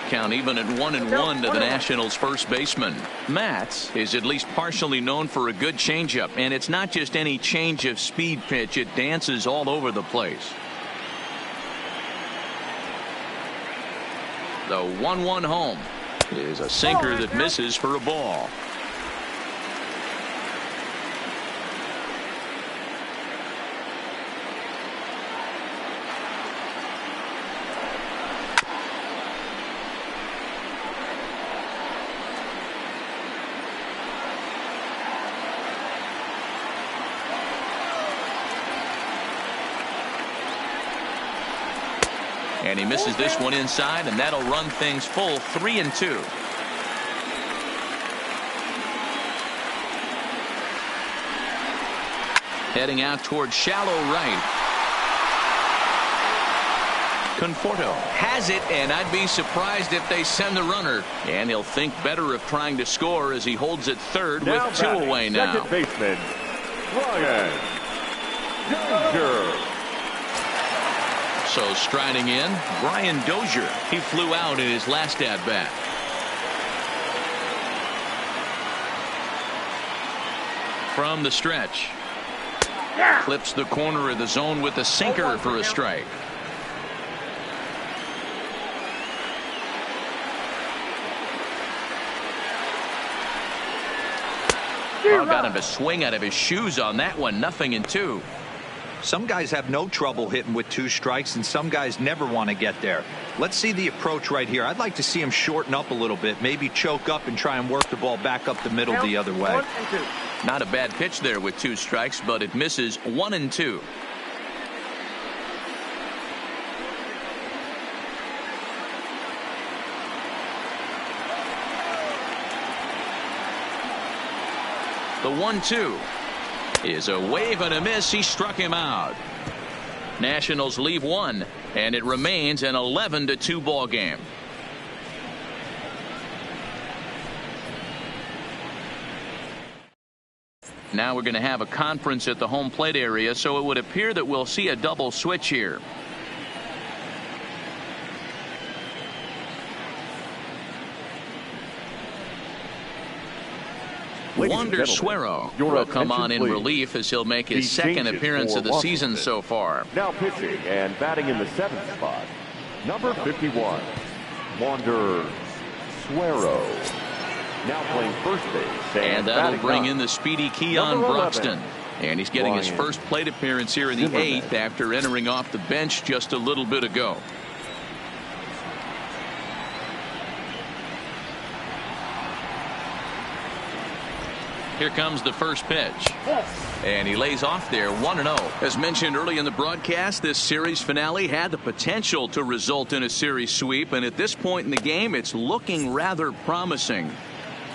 Count even at 1-1 to the Nationals' first baseman. Matz is at least partially known for a good changeup, and it's not just any change of speed pitch. It dances all over the place. The 1-1 home is a sinker that misses for a ball. And he misses this one inside, and that'll run things full 3-2. Heading out towards shallow right. Conforto has it, and I'd be surprised if they send the runner. And he'll think better of trying to score as he holds it third with 2 away now. Second baseman, Ryan Dozier. So striding in, Brian Dozier. He flew out in his last at-bat. From the stretch. Clips the corner of the zone with the sinker for a strike. Oh, got him to swing out of his shoes on that one. 0-2. Some guys have no trouble hitting with 2 strikes, and some guys never want to get there. Let's see the approach right here. I'd like to see him shorten up a little bit, maybe choke up and try and work the ball back up the middle the other way. Not a bad pitch there with 2 strikes, but it misses. 1-2. The 1-2 is a wave and a miss. He struck him out. Nationals leave 1, and it remains an 11-2 ball game. Now we're going to have a conference at the home plate area, so it would appear that we'll see a double switch here. Wander Suero will come on in relief as he'll make his second appearance of the season so far. Now pitching and batting in the 7th spot, number 51, Wander Suero. Now playing first base. And that'll bring in the speedy Keon Broxton. And he's getting his first plate appearance here in the 8th after entering off the bench just a little bit ago. Here comes the first pitch. And he lays off there 1-0. As mentioned early in the broadcast, this series finale had the potential to result in a series sweep. And at this point in the game, it's looking rather promising.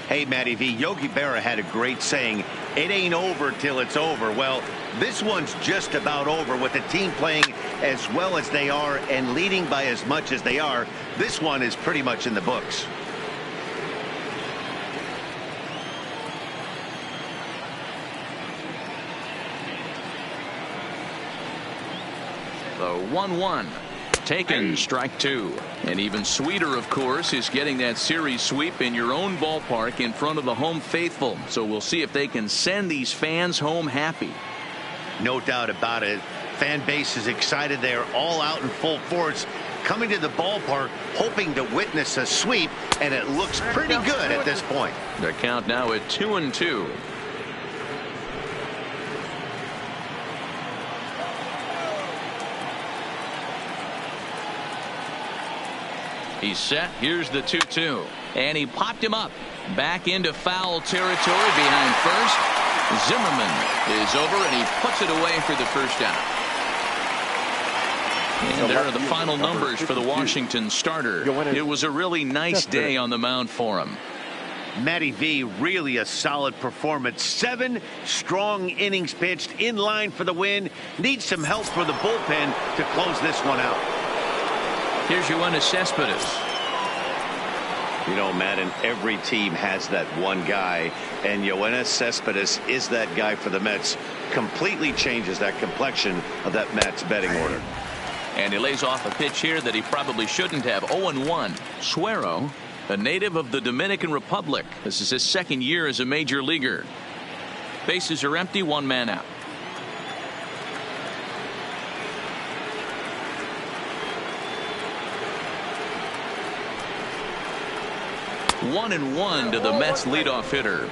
Hey, Matty V, Yogi Berra had a great saying, it ain't over till it's over. Well, this one's just about over with the team playing as well as they are and leading by as much as they are. This one is pretty much in the books. The 1-1 taken, strike 2. And even sweeter, of course, is getting that series sweep in your own ballpark in front of the home faithful. So we'll see if they can send these fans home happy. No doubt about it. Fan base is excited. They are all out in full force, coming to the ballpark hoping to witness a sweep, and it looks pretty good at this point. The count now at 2-2. He's set. Here's the 2-2. And he popped him up. Back into foul territory behind first. Zimmerman is over, and he puts it away for the first out. And there are the final numbers for the Washington starter. It was a really nice day on the mound for him. Matty V, really a solid performance. 7 strong innings pitched, in line for the win. Needs some help for the bullpen to close this one out. Here's Yoenis Cespedes. You know, Madden, every team has that one guy, and Yoenis Cespedes is that guy for the Mets. Completely changes that complexion of that Mets betting order. And he lays off a pitch here that he probably shouldn't have. 0-1. Suero, a native of the Dominican Republic. This is his second year as a major leaguer. Bases are empty, 1 man out. One and one to the Mets leadoff hitter.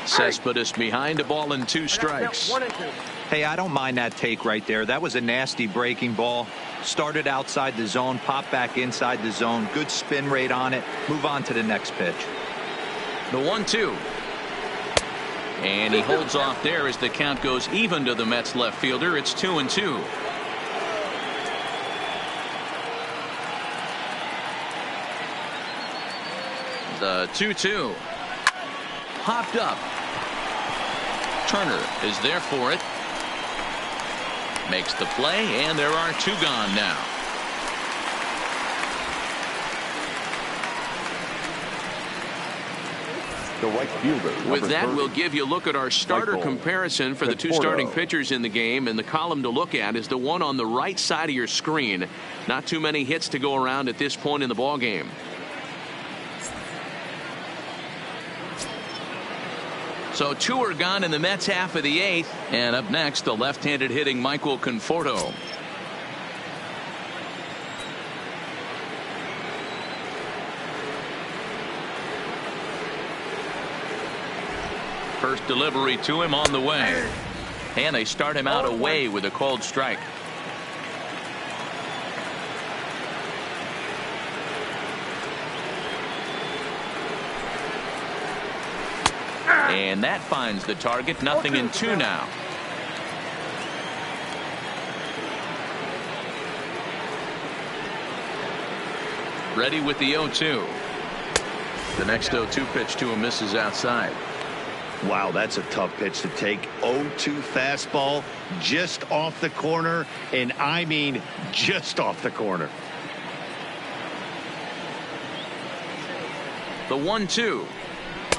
Cespedes behind, a ball and 2 strikes. Hey, I don't mind that take right there. That was a nasty breaking ball. Started outside the zone, popped back inside the zone. Good spin rate on it. Move on to the next pitch. The 1-2. And he holds off there as the count goes even to the Mets left fielder. It's 2-2. The 2-2. Popped up. Turner is there for it. Makes the play, and there are 2 gone now. The right fielder. With that, 30. we'll give you a look at our starter comparison for the 2 starting pitchers in the game. And the column to look at is the one on the right side of your screen. Not too many hits to go around at this point in the ball game. So 2 are gone in the Mets half of the 8th. And up next, the left-handed hitting Michael Conforto. First delivery to him on the way. And they start him out away with a called strike. And that finds the target. Nothing in 2 now. Ready with the 0-2. The next 0-2 pitch to him misses outside. Wow, that's a tough pitch to take. 0-2 fastball just off the corner, and I mean just off the corner. The 1-2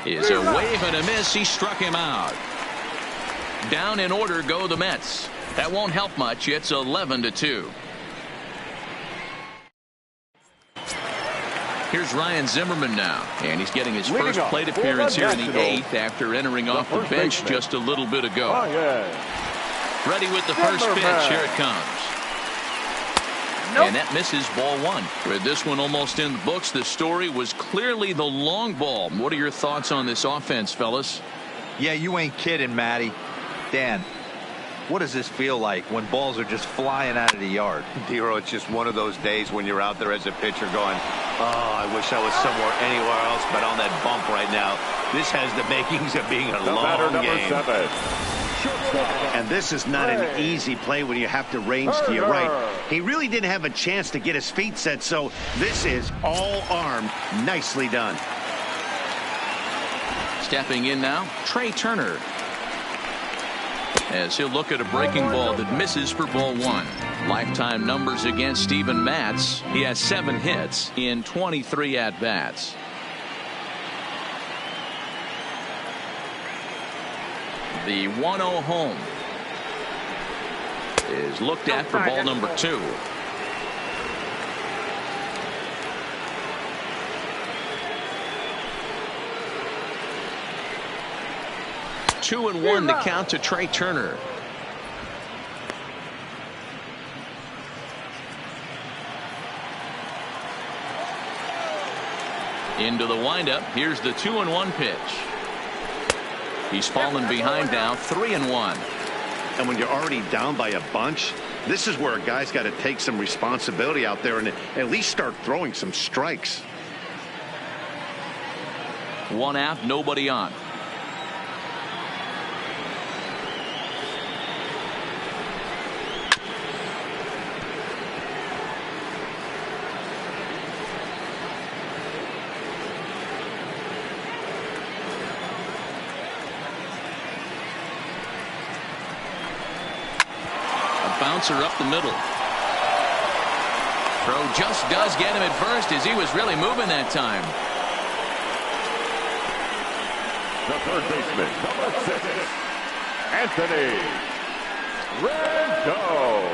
is a wave and a miss. He struck him out. Down in order go the Mets. That won't help much. It's 11-2. Here's Ryan Zimmerman now, and he's getting his first plate appearance here in the 8th after entering off the bench just a little bit ago. Ready with the first pitch. Here it comes. And that misses, ball 1. With this one almost in the books, the story was clearly the long ball. What are your thoughts on this offense, fellas? Yeah, you ain't kidding, Matty. Dan, what does this feel like when balls are just flying out of the yard? Dero, it's just one of those days when you're out there as a pitcher going, oh, I wish I was somewhere anywhere else but on that bump right now. This has the makings of being a long game. 7. And this is not an easy play when you have to range to your right. He really didn't have a chance to get his feet set, so this is all arm. Nicely done. Stepping in now, Trey Turner. As he'll look at a breaking ball that misses for ball 1. Lifetime numbers against Steven Matz. He has 7 hits in 23 at-bats. The 1-0 home is looked at for ball number 2. Two and 1 to count to Trey Turner. Into the windup. Here's the 2-1 pitch. He's fallen behind now, 3-1. And when you're already down by a bunch, this is where a guy's got to take some responsibility out there and at least start throwing some strikes. 1 out, nobody on. Bouncer up the middle. Throw just does get him at first as he was really moving that time. The third baseman, number 6, Anthony Rendon.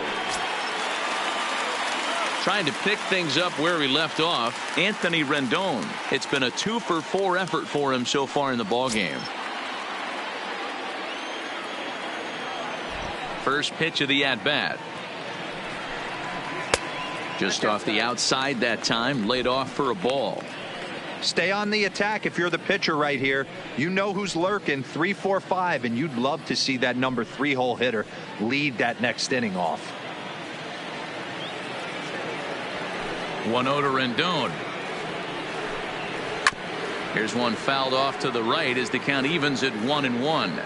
Trying to pick things up where he left off. Anthony Rendon. It's been a 2-for-4 effort for him so far in the ball game. First pitch of the at-bat. Just off the outside that time, laid off for a ball. Stay on the attack if you're the pitcher right here. You know who's lurking, 3, 4, 5, and you'd love to see that number 3-hole hitter lead that next inning off. 1-0 to Rendon. Here's one fouled off to the right as the count evens at 1-1.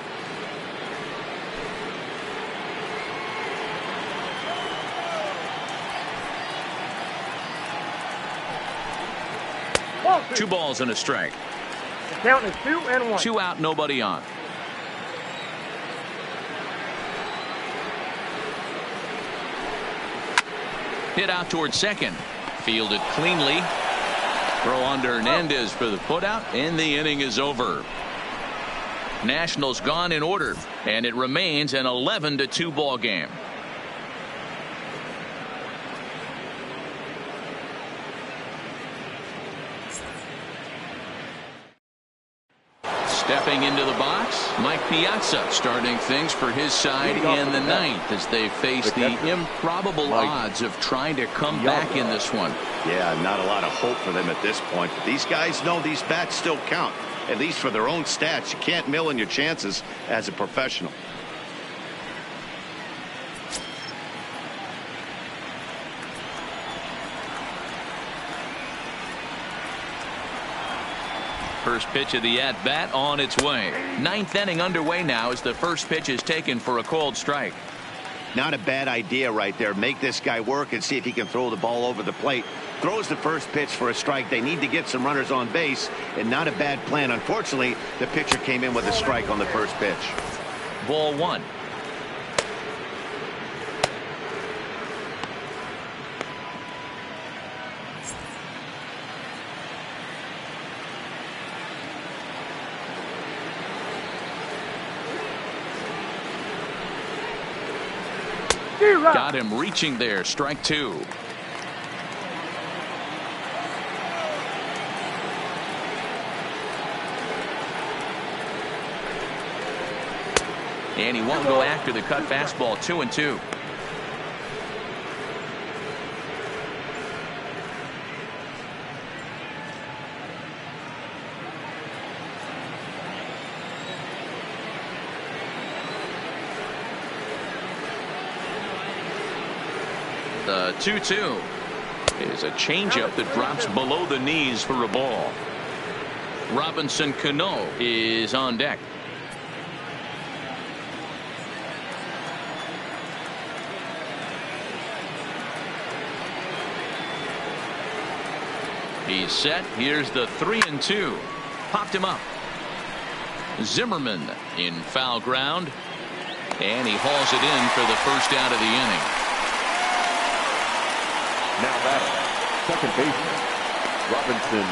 2 balls and a strike. The count is 2-1. 2 out, nobody on. Hit out towards second. Fielded cleanly. Throw on to Hernandez for the putout, and the inning is over. Nationals gone in order, and it remains an 11-2 ball game. Stepping into the box, Mike Piazza starting things for his side in the ninth as they face the improbable odds of trying to come back in this one. Yeah, not a lot of hope for them at this point, but these guys know these bats still count, at least for their own stats. You can't mill in your chances as a professional. First pitch of the at-bat on its way. Ninth inning underway now as the first pitch is taken for a called strike. Not a bad idea right there. Make this guy work and see if he can throw the ball over the plate. Throws the first pitch for a strike. They need to get some runners on base, and not a bad plan. Unfortunately, the pitcher came in with a strike on the first pitch. Ball 1. Got him reaching there. Strike 2. And he won't go after the cut fastball. 2-2. The 2-2 is a changeup that drops below the knees for a ball. Robinson Cano is on deck. He's set. Here's the 3-2. Popped him up. Zimmerman in foul ground, and he hauls it in for the first out of the inning. Now batting, second baseman, Robinson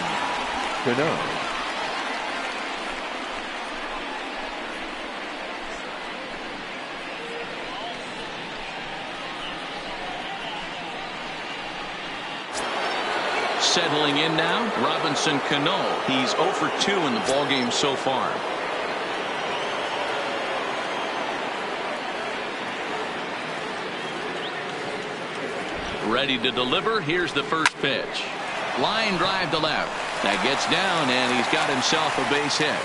Cano. Settling in now, Robinson Cano. He's 0 for 2 in the ballgame so far. Ready to deliver. Here's the first pitch. Line drive to left. That gets down, and he's got himself a base hit.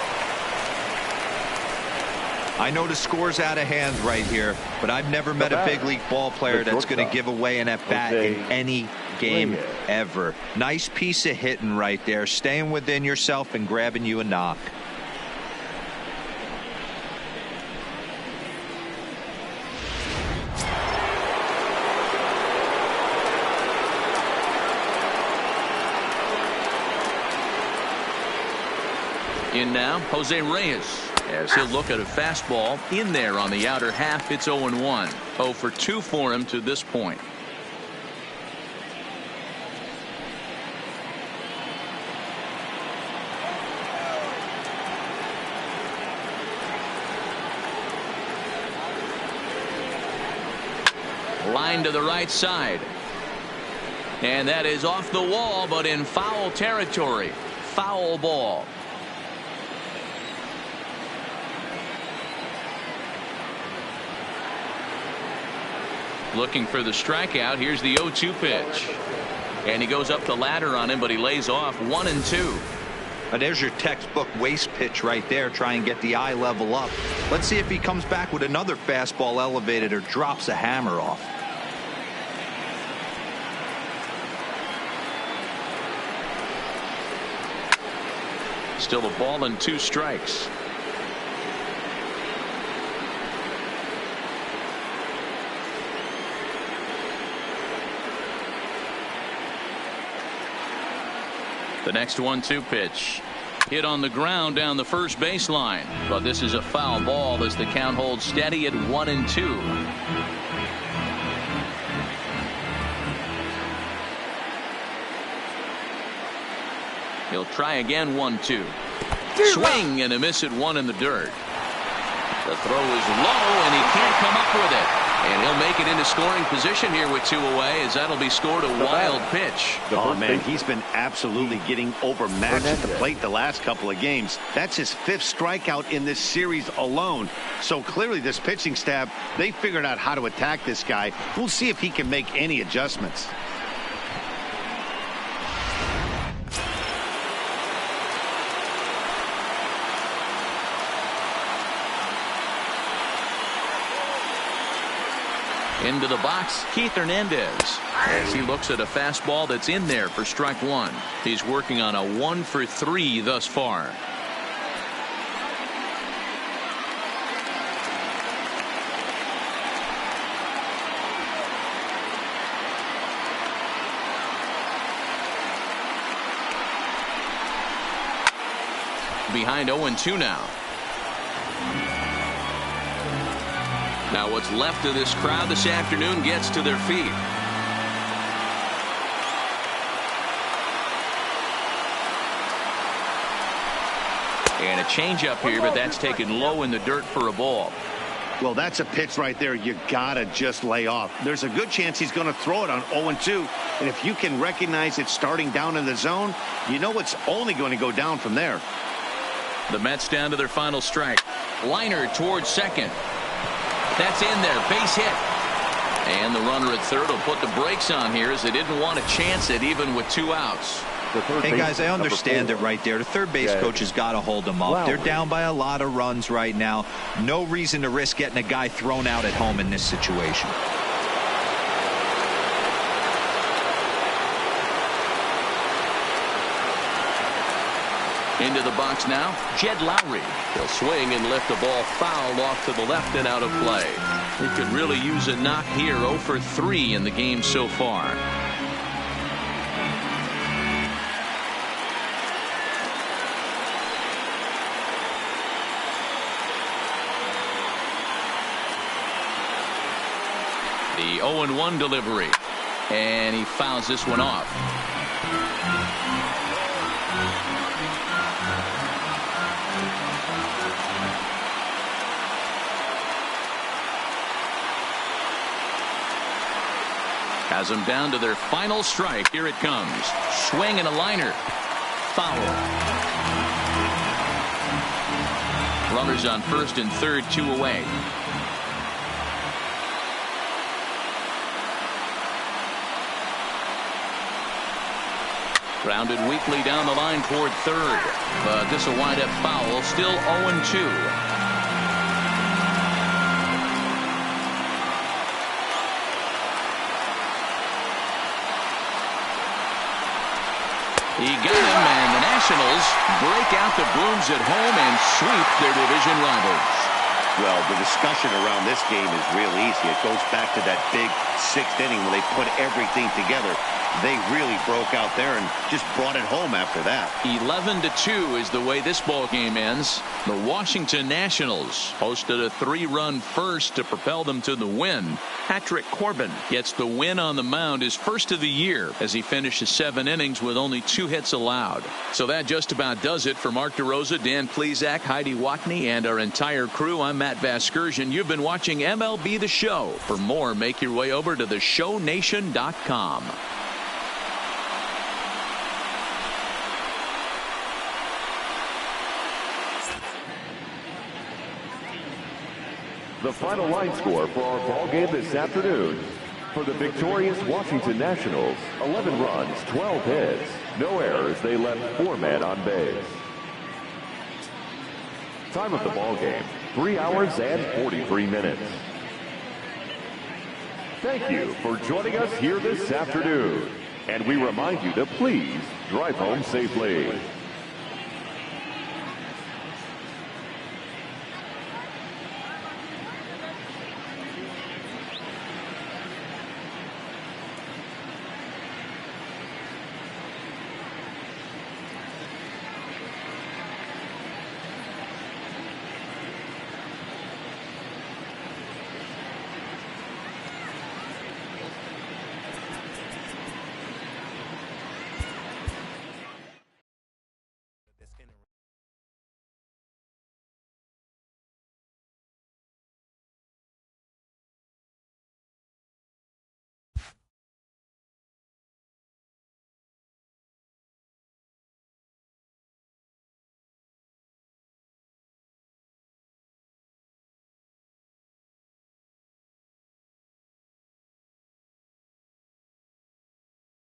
I know the score's out of hand right here, but I've never met a big league ball player that's going to give away an at-bat in any game ever. Nice piece of hitting right there, staying within yourself and grabbing you a knock. In now, Jose Reyes, as he'll look at a fastball in there on the outer half. It's 0-1. 0 for 2 for him to this point. Line to the right side. And that is off the wall, but in foul territory. Foul ball. Looking for the strikeout. Here's the 0-2 pitch. And he goes up the ladder on him, but he lays off 1-2. There's your textbook waste pitch right there. Try and get the eye level up. Let's see if he comes back with another fastball elevated or drops a hammer off. Still a ball and 2 strikes. The next 1-2 pitch. Hit on the ground down the first baseline. But this is a foul ball as the count holds steady at 1-2. He'll try again. 1-2. Swing and a miss at 1 in the dirt. The throw is low and he can't come up with it. And he'll make it into scoring position here with 2 away, as that'll be scored a wild pitch. Oh, man, he's been absolutely getting overmatched at the plate the last couple of games. That's his 5th strikeout in this series alone. So clearly this pitching staff, they figured out how to attack this guy. We'll see if he can make any adjustments. Into the box, Keith Hernandez, as he looks at a fastball that's in there for strike 1. He's working on a 1 for 3 thus far. Behind 0-2 now. Now what's left of this crowd this afternoon gets to their feet. And a changeup here, but that's taken low in the dirt for a ball. Well, that's a pitch right there you gotta just lay off. There's a good chance he's going to throw it on 0-2. And if you can recognize it starting down in the zone, you know it's only going to go down from there. The Mets down to their final strike. Liner towards second. That's in there. Base hit. And the runner at third will put the brakes on here, as they didn't want to chance it even with 2 outs. Hey, guys, I understand it right there. The third base coach has got to hold them up. They're down by a lot of runs right now. No reason to risk getting a guy thrown out at home in this situation. Into the box now, Jed Lowry. He'll swing and lift the ball foul off to the left and out of play. He could really use a knock here. 0 for 3 in the game so far. The 0-1 delivery. And he fouls this one off. Has them down to their final strike. Here it comes. Swing and a liner. Foul. Runners on first and third, 2 away. Grounded weakly down the line toward third. But this will wind up foul. Still 0-2. He got him, and the Nationals break out the brooms at home and sweep their division rivals. Well, the discussion around this game is real easy. It goes back to that big 6th inning when they put everything together. They really broke out there and just brought it home after that. 11-2 is the way this ball game ends. The Washington Nationals posted a 3-run first to propel them to the win. Patrick Corbin gets the win on the mound, his first of the year, as he finishes 7 innings with only 2 hits allowed. So that just about does it for Mark DeRosa, Dan Plesac, Heidi Watney, and our entire crew. I'm Matt Vasgersian. You've been watching MLB The Show. For more, make your way over to theshownation.com. The final line score for our ball game this afternoon. For the victorious Washington Nationals, 11 runs, 12 hits, no errors. They left 4 men on base. Time of the ball game, 3 hours and 43 minutes. Thank you for joining us here this afternoon. And we remind you to please drive home safely.